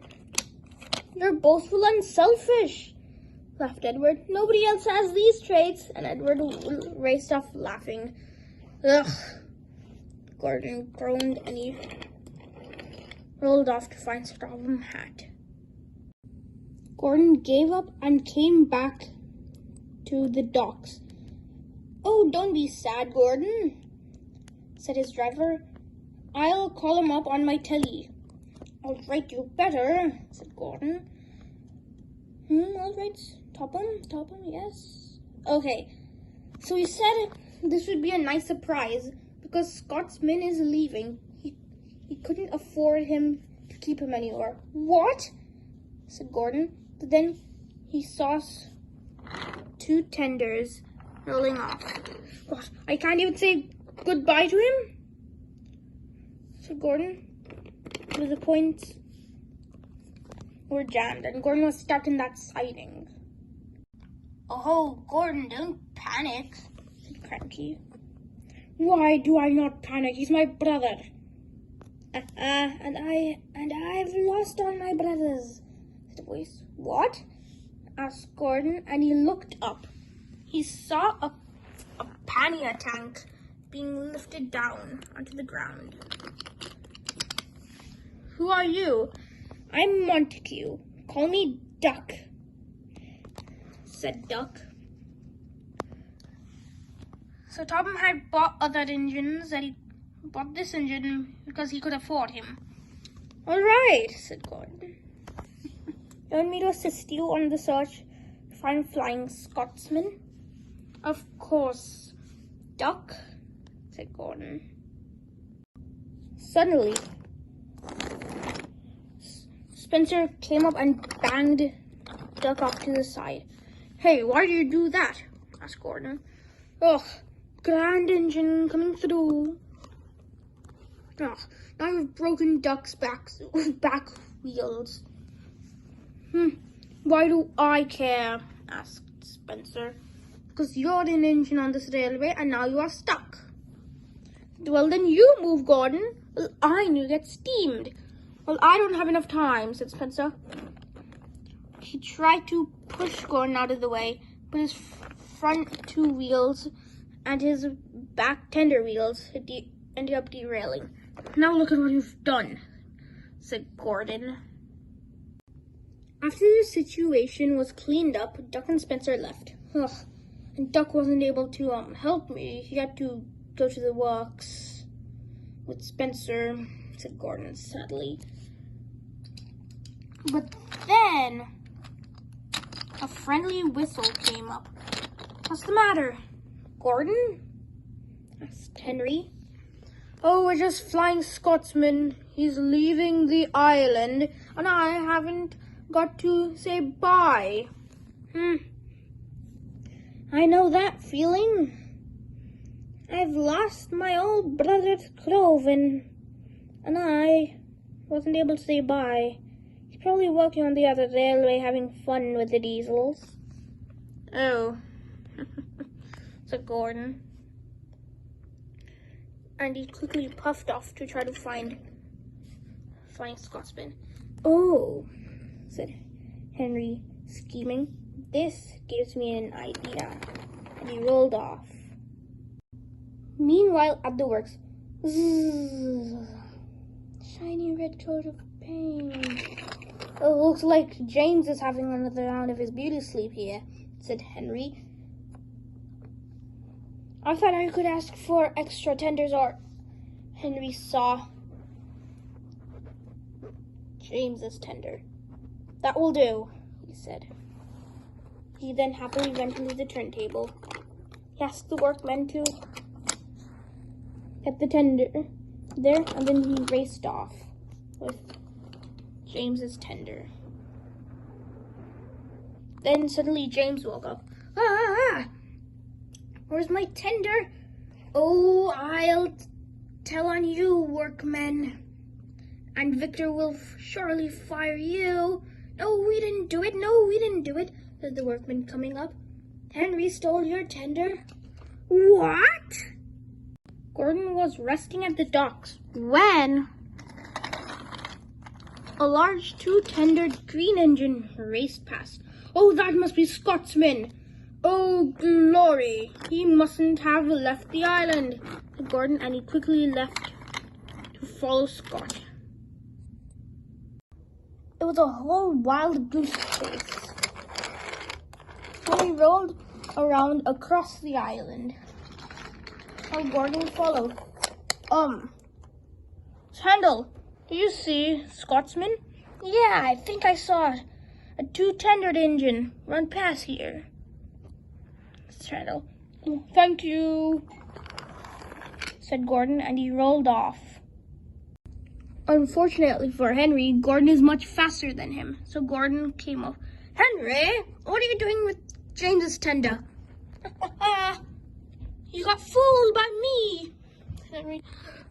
S1: You're boastful and selfish, laughed Edward. Nobody else has these traits, and Edward raced off laughing. Ugh, Gordon groaned, and he rolled off to find Sir Topham Hatt. Gordon gave up and came back to the docks. Oh, don't be sad, Gordon, said his driver. I'll call him up on my telly. All right, you better, said Gordon. All right, Topham, yes. Okay, so he said this would be a nice surprise because Scotsman is leaving. He couldn't afford him to keep him anymore. What? Said Gordon. But then he saw two tenders rolling off. What? I can't even say goodbye to him? Said Gordon. The points were jammed, and Gordon was stuck in that siding. Oh, Gordon, don't panic, said Cranky. Why do I not panic? He's my brother. And I've lost all my brothers, said the voice. What? Asked Gordon, and he looked up. He saw a pannier tank being lifted down onto the ground. Who are you? I'm Montague. Call me Duck, said Duck. So Tom had bought other engines, and he bought this engine because he could afford him. All right, said Gordon. You want me to assist you on the search to find Flying Scotsman? Of course, Duck, said Gordon. Suddenly, Spencer came up and banged Duck off to the side. Hey, why do you do that? Asked Gordon. Ugh, grand engine coming through. Ugh, now you've broken Duck's back wheels. Why do I care? Asked Spencer. Because you're an engine on this railway and now you are stuck. Well, then you move, Gordon. Well, I need to get steamed. Well, I don't have enough time, said Spencer. He tried to push Gordon out of the way, but his front two wheels and his back tender wheels ended up derailing. Now look at what you've done, said Gordon. After the situation was cleaned up, Duck and Spencer left. Ugh, and Duck wasn't able to help me. He had to go to the works with Spencer, said Gordon sadly. But then a friendly whistle came up. What's the matter, Gordon? Asked Henry. Oh, we're just Flying Scotsman. He's leaving the island, and I haven't got to say bye. I know that feeling. I've lost my old brother Cloven, and I wasn't able to say bye. He's probably working on the other railway, having fun with the diesels. Oh, said Gordon. And he quickly puffed off to try to find Flying Scotsman. Oh, said Henry, scheming. This gives me an idea. And he rolled off. Meanwhile, at the works, zzz, shiny red coat of paint. Oh, looks like James is having another round of his beauty sleep here, said Henry. I thought I could ask for extra tenders, or Henry saw James's tender. That will do, he said. He then happily went into the turntable. He asked the workmen to get the tender there, and then he raced off with James's tender. Then suddenly James woke up. Ah! Where's my tender? Oh, I'll tell on you, workmen. And Victor will surely fire you. No, we didn't do it. No, we didn't do it, said the workman coming up. Henry stole your tender. What? Gordon was resting at the docks when a large two-tendered green engine raced past. Oh, that must be Scotsman. Oh, glory. He mustn't have left the island, said Gordon, and he quickly left to follow Scott. It was a whole wild goose chase. So he rolled around across the island, while Gordon followed. Handel, do you see Scotsman? Yeah, I think I saw a two-tendered engine run past here. Handel. Thank you, said Gordon, and he rolled off. Unfortunately for Henry, Gordon is much faster than him, so Gordon came up. Henry, what are you doing with James's tender? You got fooled by me, Henry.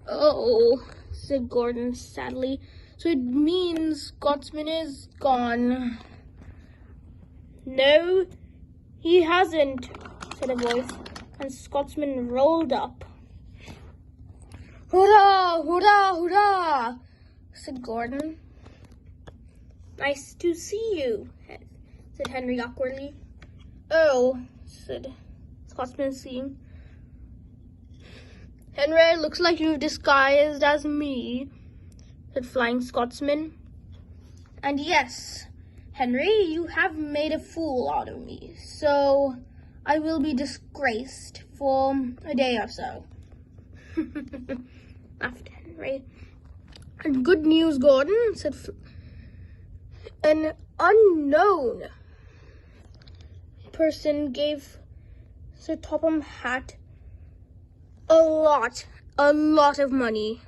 S1: Oh, said Gordon sadly. So it means Scotsman is gone. No, he hasn't, said a voice, and Scotsman rolled up. Hurrah, hurrah, hurrah, said Gordon. Nice to see you, said Henry awkwardly. Oh, said Scotsman, seeing. Henry, looks like you've disguised as me, said Flying Scotsman. And yes, Henry, you have made a fool out of me, so I will be disgraced for a day or so. Laughed Henry. And good news, Gordon, said an unknown person gave Sir Topham Hatt a lot of money.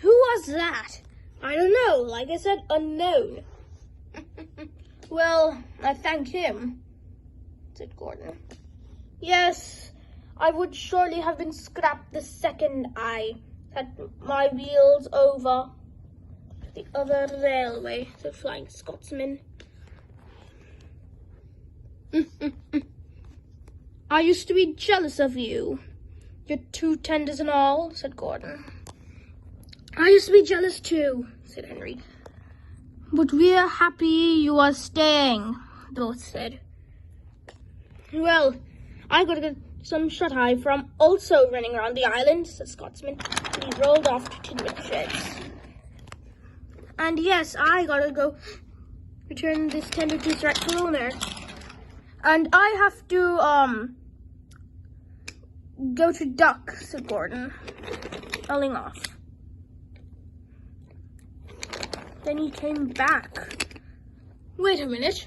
S1: Who was that? I don't know. Like I said, unknown. Well, I thank him, said Gordon. Yes, I would surely have been scrapped the second I had my wheels over the other railway, said Flying Scotsman. I used to be jealous of you. Your two tenders and all, said Gordon. I used to be jealous too, said Henry. But we're happy you are staying, both said. Well, I gotta get some shut-eye from also running around the island, said Scotsman. And he rolled off to Tidmouth Sheds. And yes, I gotta go return this tender to its rightful owner. And I have to, go to Duck, said Gordon, rolling off. Then he came back. Wait a minute,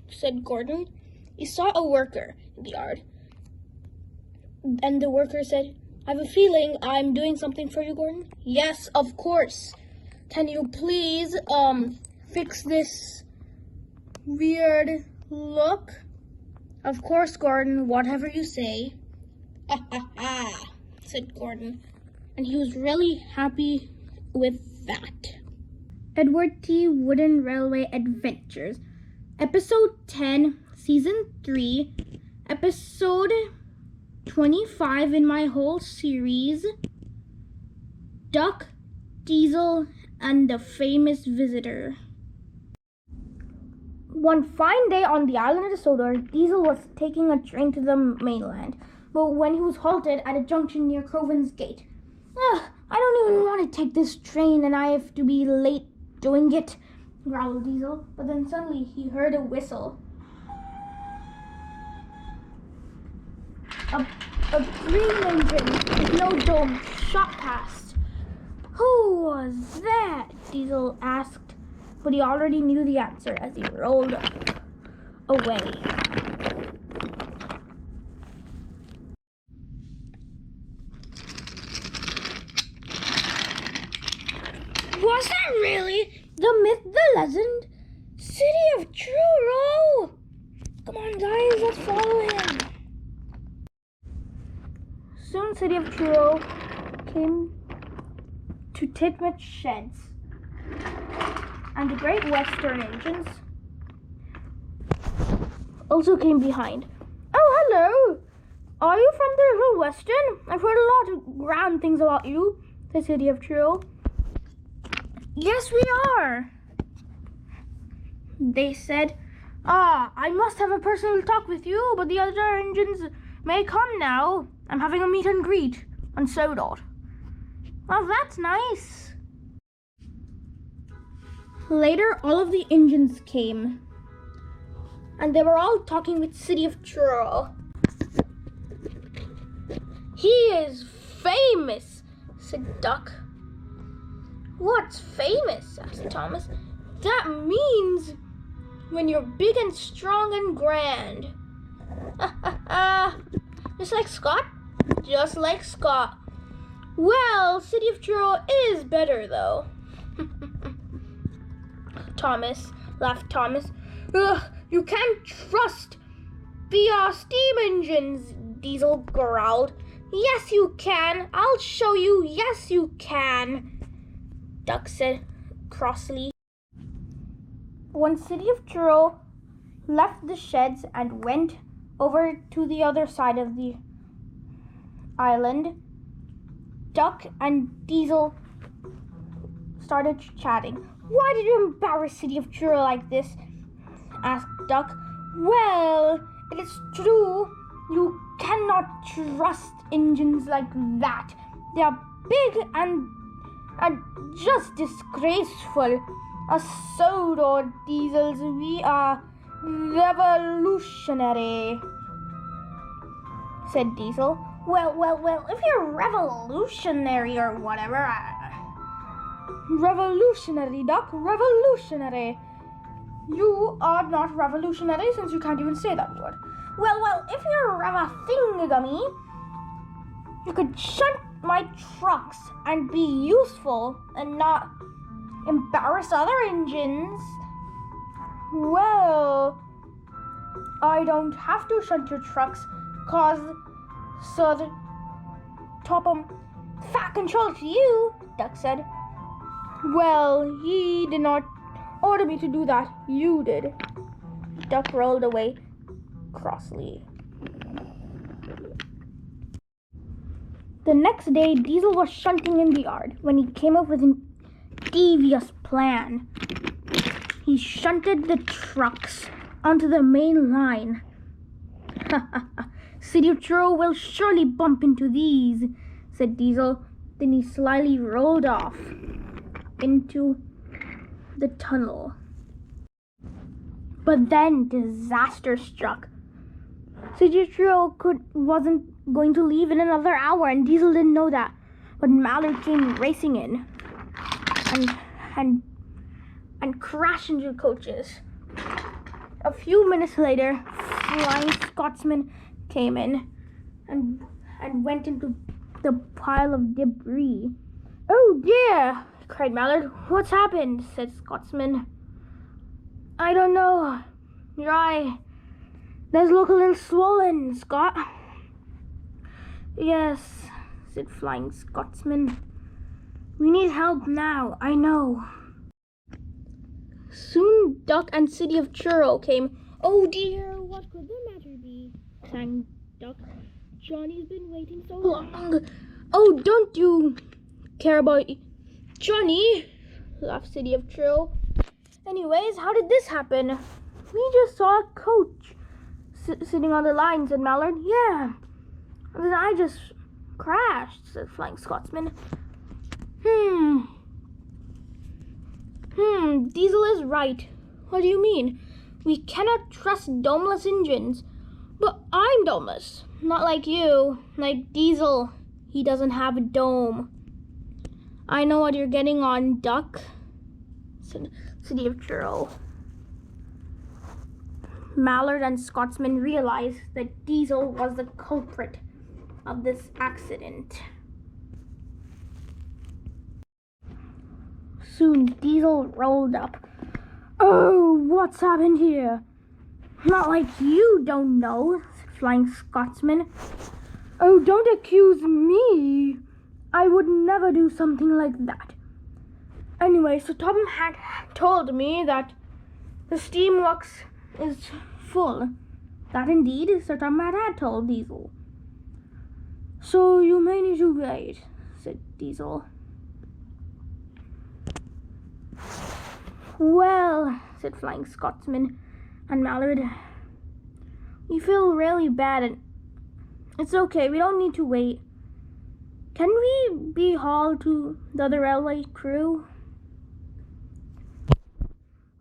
S1: said Gordon. He saw a worker in the yard. And the worker said, I have a feeling I'm doing something for you, Gordon. Yes, of course. Can you please, fix this weird look? Of course, Gordon, whatever you say. Ha ha ha, said Gordon. And he was really happy with that. Edward T. Wooden Railway Adventures, Episode 10, Season 3, Episode 25 in my whole series, Duck, Diesel, and the Famous Visitor. One fine day on the island of Sodor, Diesel was taking a train to the mainland, but when he was halted at a junction near Crovan's Gate. I don't even want to take this train and I have to be late doing it, growled Diesel. But then suddenly he heard a whistle. A green engine with no dome shot past. Who was that? Diesel asked, but he already knew the answer as he rolled away. Was that really the myth, the legend? City of Truro! Come on, guys, let's follow him. Soon, City of Truro came to Tidmouth Sheds, and the Great Western engines also came behind. Oh, hello! Are you from the Little Western? I've heard a lot of grand things about you, the City of Truro. Yes, we are, they said. I must have a personal talk with you, but the other engines may come now. I'm having a meet and greet on Sodor. Well, that's nice. Later, all of the engines came, and they were all talking with City of Truro. He is famous, said Duck. What's famous? Asked Thomas. That means when you're big and strong and grand. Just like Scott? Just like Scott. Well, City of Truro is better, though. Thomas, laughed Thomas. You can't trust the steam engines, Diesel growled. Yes, you can. I'll show you. Yes, you can, Duck said crossly. When City of Truro left the sheds and went over to the other side of the island, Duck and Diesel started chatting. Why did you embarrass City of Truro like this? Asked Duck. Well, it is true. You cannot trust engines like that. They are big and just disgraceful. Us Sodor diesels, we are Revolutionary, said Diesel. Well, if you're revolutionary or whatever, Revolutionary, Duck, revolutionary. You are not revolutionary since you can't even say that word. Well, if you're rev-a-thingagummy, you could shunt my trucks and be useful and not embarrass other engines. Well, I don't have to shunt your trucks cause Sir Topham fat control to you, Duck said. Well, he did not order me to do that. You did. Duck rolled away crossly. The next day, Diesel was shunting in the yard when he came up with a devious plan. He shunted the trucks onto the main line. City of Truro will surely bump into these, said Diesel. Then he slyly rolled off into the tunnel. But then disaster struck. City of Truro wasn't going to leave in another hour, and Diesel didn't know that. But Mallard came racing in and crashed into the coaches. A few minutes later, Flying Scotsman came in and went into the pile of debris. Oh dear, cried Mallard. What's happened? Said Scotsman. I don't know. Your eye. There's look a little swollen, Scott. Yes, said Flying Scotsman. We need help now, I know. Soon Duck and City of Truro came. Oh dear, what could the matter be? Sang Duck. Johnny's been waiting so long. Oh, don't you care about Johnny? Laughed City of Truro. Anyways, how did this happen? We just saw a coach sitting on the line, said Mallard. Yeah. And then I just crashed, said Flying Scotsman. Diesel is right. What do you mean? We cannot trust domeless engines. But I'm domeless. Not like you. Like Diesel. He doesn't have a dome. I know what you're getting on, Duck, said City of Truro. Mallard and Scotsman realized that Diesel was the culprit of this accident. Soon Diesel rolled up. Oh, what's happened here? Not like you don't know, said Flying Scotsman. Oh, don't accuse me. I would never do something like that. Anyway, so Topham had told me that the steam works is full. That indeed is Sir Topham had told Diesel. So you may need to wait, said Diesel. Well, said Flying Scotsman and Mallard, we feel really bad and it's okay, we don't need to wait. Can we be hauled to the other railway crew?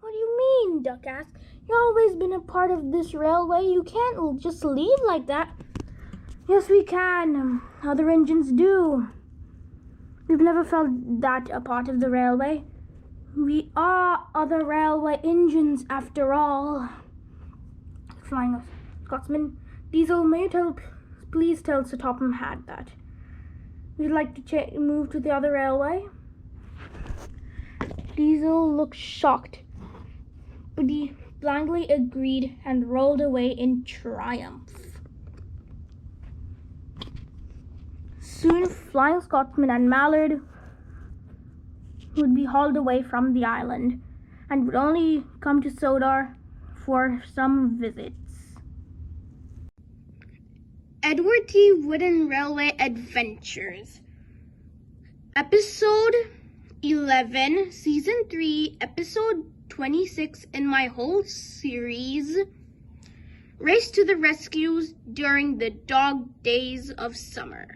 S1: What do you mean? Duck asked. You've always been a part of this railway. You can't just leave like that. Yes, we can. Other engines do. We've never felt that a part of the railway. We are other railway engines after all. Flying Scotsman. Diesel, may you please tell Sir Topham had that. We'd like to move to the other railway. Diesel looked shocked, but he blankly agreed and rolled away in triumph. Soon Flying Scotsman and Mallard would be hauled away from the island and would only come to Sodor for some visits. Edward T. Wooden Railway Adventures. Episode 11, Season 3, Episode 26 in my whole series. Race to the rescues during the dog days of summer.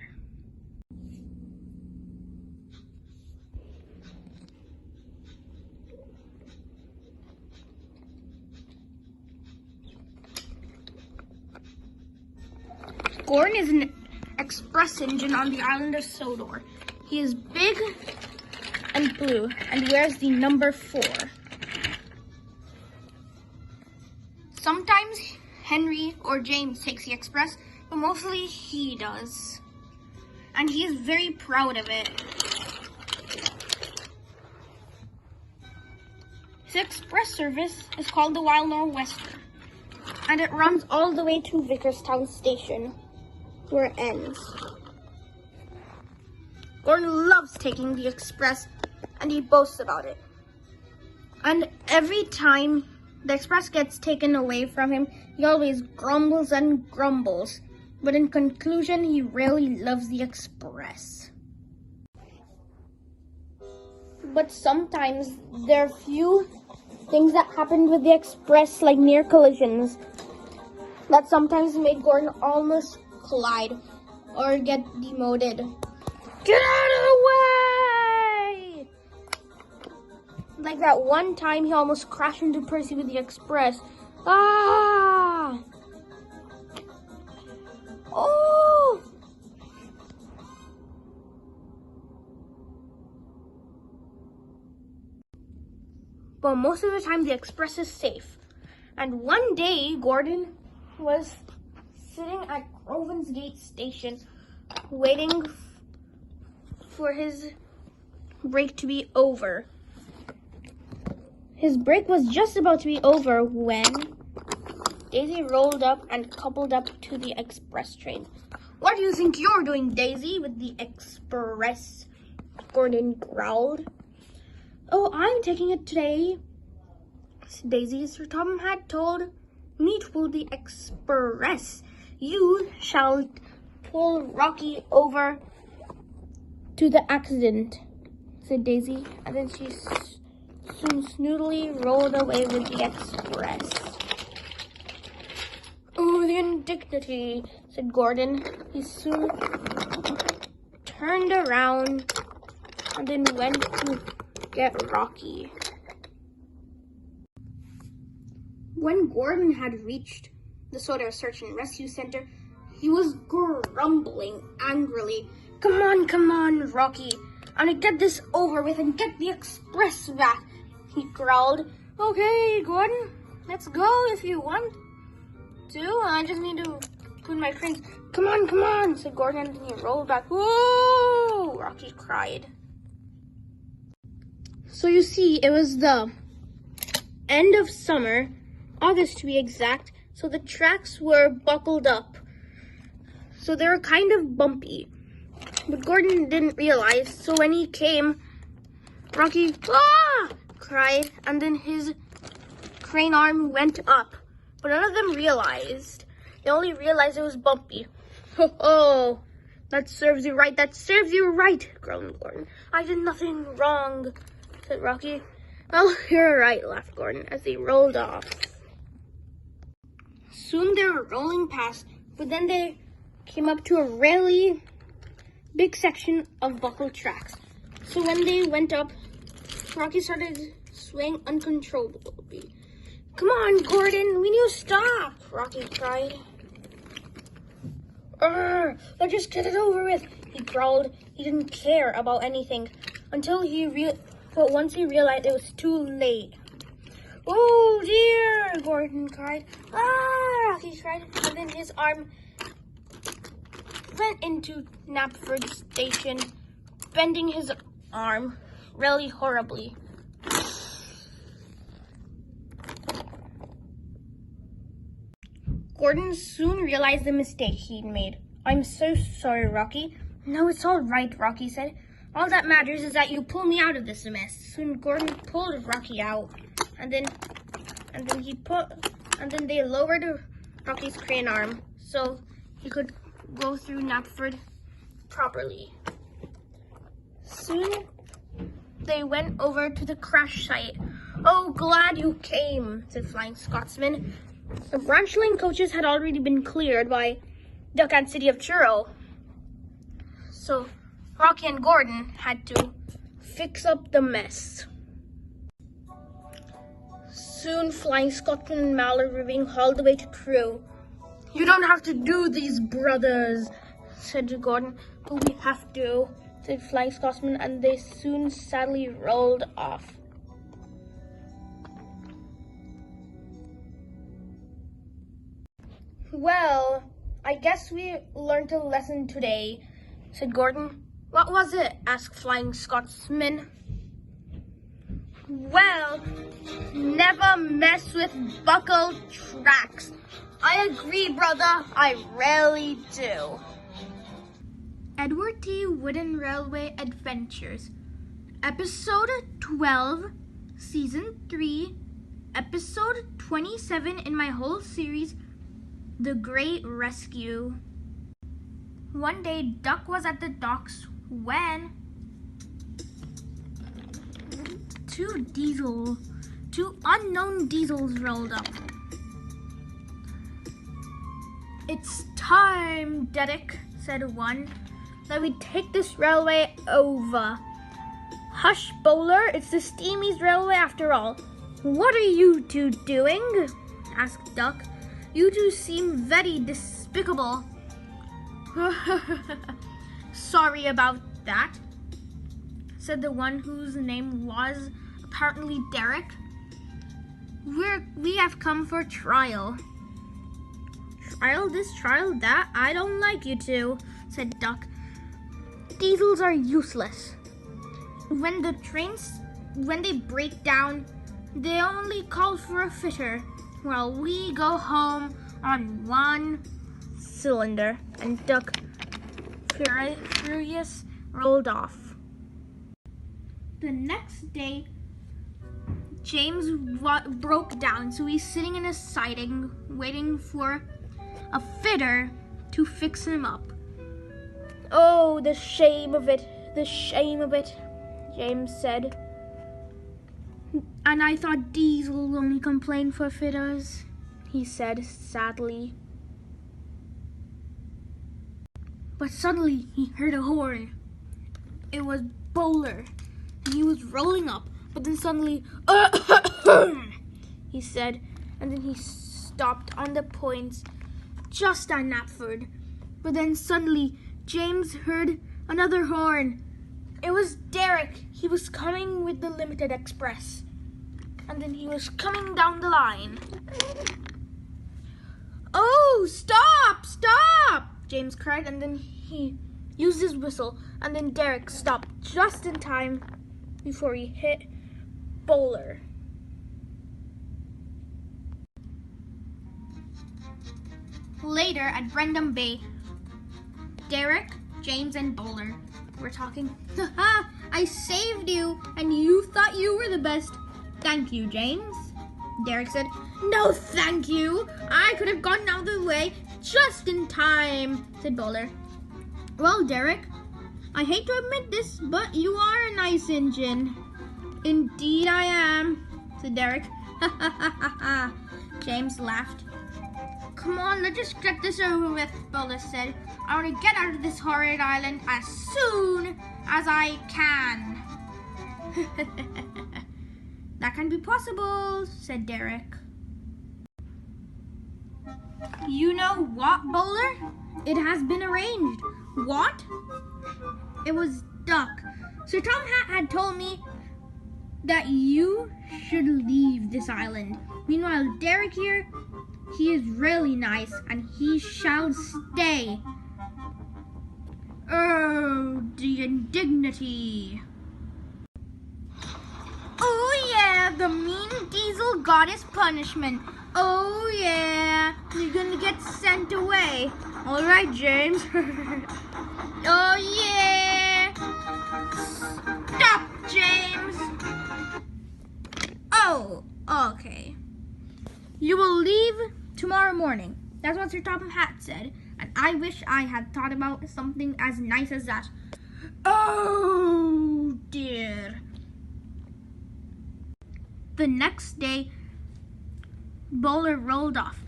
S1: Gordon is an express engine on the island of Sodor. He is big and blue and wears the number 4. Sometimes Henry or James takes the express, but mostly he does. And he is very proud of it. His express service is called the Wild Northwestern, and it runs all the way to Vickerstown Station, where it ends. Gordon loves taking the express, and he boasts about it. And every time the express gets taken away from him, he always grumbles and grumbles. But in conclusion, he really loves the express. But sometimes there are few things that happened with the express, like near collisions, that sometimes made Gordon almost collide or get demoted. Get out of the way! Like that one time he almost crashed into Percy with the express. Ah! Oh! But most of the time the express is safe. And one day Gordon was sitting at Groven's Gate Station waiting for his break to be over. His break was just about to be over when Daisy rolled up and coupled up to the express train. What do you think you're doing, Daisy, with the express? Gordon growled. Oh, I'm taking it today, said Daisy. Sir Tom had told me to pull the express. You shall pull Rocky over to the accident, said Daisy, and then she soon snoodily rolled away with the express. Oh, the indignity, said Gordon. He soon turned around and then went to get Rocky. When Gordon had reached the Sodor Search and Rescue Center, he was grumbling angrily. Come on, Rocky. I'm gonna get this over with and get the express back, he growled. Okay, Gordon, let's go if you want to. I just need to put my cranes. Come on, said Gordon, and he rolled back. Whoa, Rocky cried. So you see, it was the end of summer, August to be exact, so the tracks were buckled up. So they were kind of bumpy. But Gordon didn't realize, so when he came, Rocky cried, and then his crane arm went up. But none of them realized. They only realized it was bumpy. Oh, that serves you right, groaned Gordon. I did nothing wrong, said Rocky. Well, you're right, laughed Gordon as they rolled off. Soon they were rolling past, but then they came up to a really big section of buckled tracks. So when they went up, Rocky started swaying uncontrollably. Come on, Gordon, we need to stop, Rocky cried. Let's just get it over with, he growled. He didn't care about anything until but once he realized it was too late. Oh dear, Gordon cried. Rocky cried, and then his arm went into Knapford Station, bending his arm really horribly. Gordon soon realized the mistake he'd made. I'm so sorry, Rocky. No, it's all right, Rocky said. All that matters is that you pull me out of this mess. Soon Gordon pulled Rocky out, and then they lowered Rocky's crane arm so he could go through Knapford properly. Soon they went over to the crash site. Oh, glad you came, said Flying Scotsman. The branch line coaches had already been cleared by Duck and City of Churro. So Rocky and Gordon had to fix up the mess. Soon Flying Scotsman and Mallard were being hauled away to Crewe. You don't have to do these, brothers, said Gordon. But we have to, said Flying Scotsman, and they soon sadly rolled off. Well, I guess we learned a lesson today, said Gordon. What was it? Asked Flying Scotsman. Well, never mess with buckle tracks. I agree, brother. I really do. Edward T. Wooden Railway Adventures, Episode 12, Season 3, Episode 27 in my whole series, The Great Rescue. One day, Duck was at the docks when two unknown diesels rolled up. It's time, Derek, said one, that we take this railway over. Hush, Bowler, it's the Steamies Railway after all. What are you two doing? Asked Duck. You two seem very despicable. Sorry about that, said the one whose name was apparently Derek. We have come for trial. Trial this, trial that? I don't like you two, said Duck. Diesels are useless. When they break down, they only call for a fitter, while we go home on one cylinder. And Duck, furious, rolled off. The next day, James broke down, so he's sitting in a siding waiting for a fitter to fix him up. Oh, the shame of it, James said. And I thought Diesel only complained for fitters, he said sadly. But suddenly he heard a horn. It was Bowler, and he was rolling up, but then suddenly, he said, and then he stopped on the points just at Knapford. But then suddenly James heard another horn. It was Derek. He was coming with the Limited Express. And then he was coming down the line. Oh, stop! Stop! James cried, and then he used his whistle, and then Derek stopped just in time before he hit Bowler. Later at Brendam Bay, Derek, James, and Bowler were talking. Haha, I saved you, and you thought you were the best. Thank you, James. Derek said, No, thank you. I could have gotten out of the way just in time, said Bowler. Well, Derek, I hate to admit this, but you are a nice engine. Indeed I am, said Derek. James laughed. Come on, let's just get this over with, Bowler said. I want to get out of this horrid island as soon as I can. That can be possible, said Derek. You know what, Bowler? It has been arranged. What? It was Duck. Sir Tom Hat had told me that you should leave this island. Meanwhile, Derek here, he is really nice, and he shall stay. Oh, the indignity. Oh yeah, the mean Diesel got his punishment. Oh yeah, you're gonna get sent away. All right, James. Oh yeah. Stop, James. Oh, okay. You will leave tomorrow morning. That's what Sir Topham Hatt said, and I wish I had thought about something as nice as that. Oh dear. The next day, Bowler rolled off.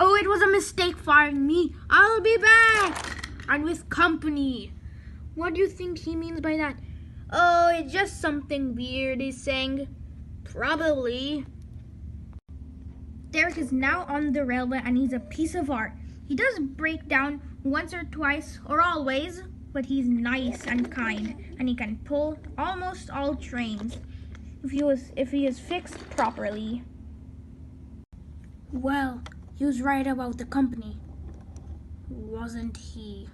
S1: Oh, it was a mistake firing me. I'll be back, and with company. What do you think he means by that? Oh, it's just something weird he's saying. Probably. Derek is now on the railway, and he's a piece of art. He does break down once or twice or always, but he's nice and kind, and he can pull almost all trains if he is fixed properly.
S3: Well, he was right about the company, wasn't he?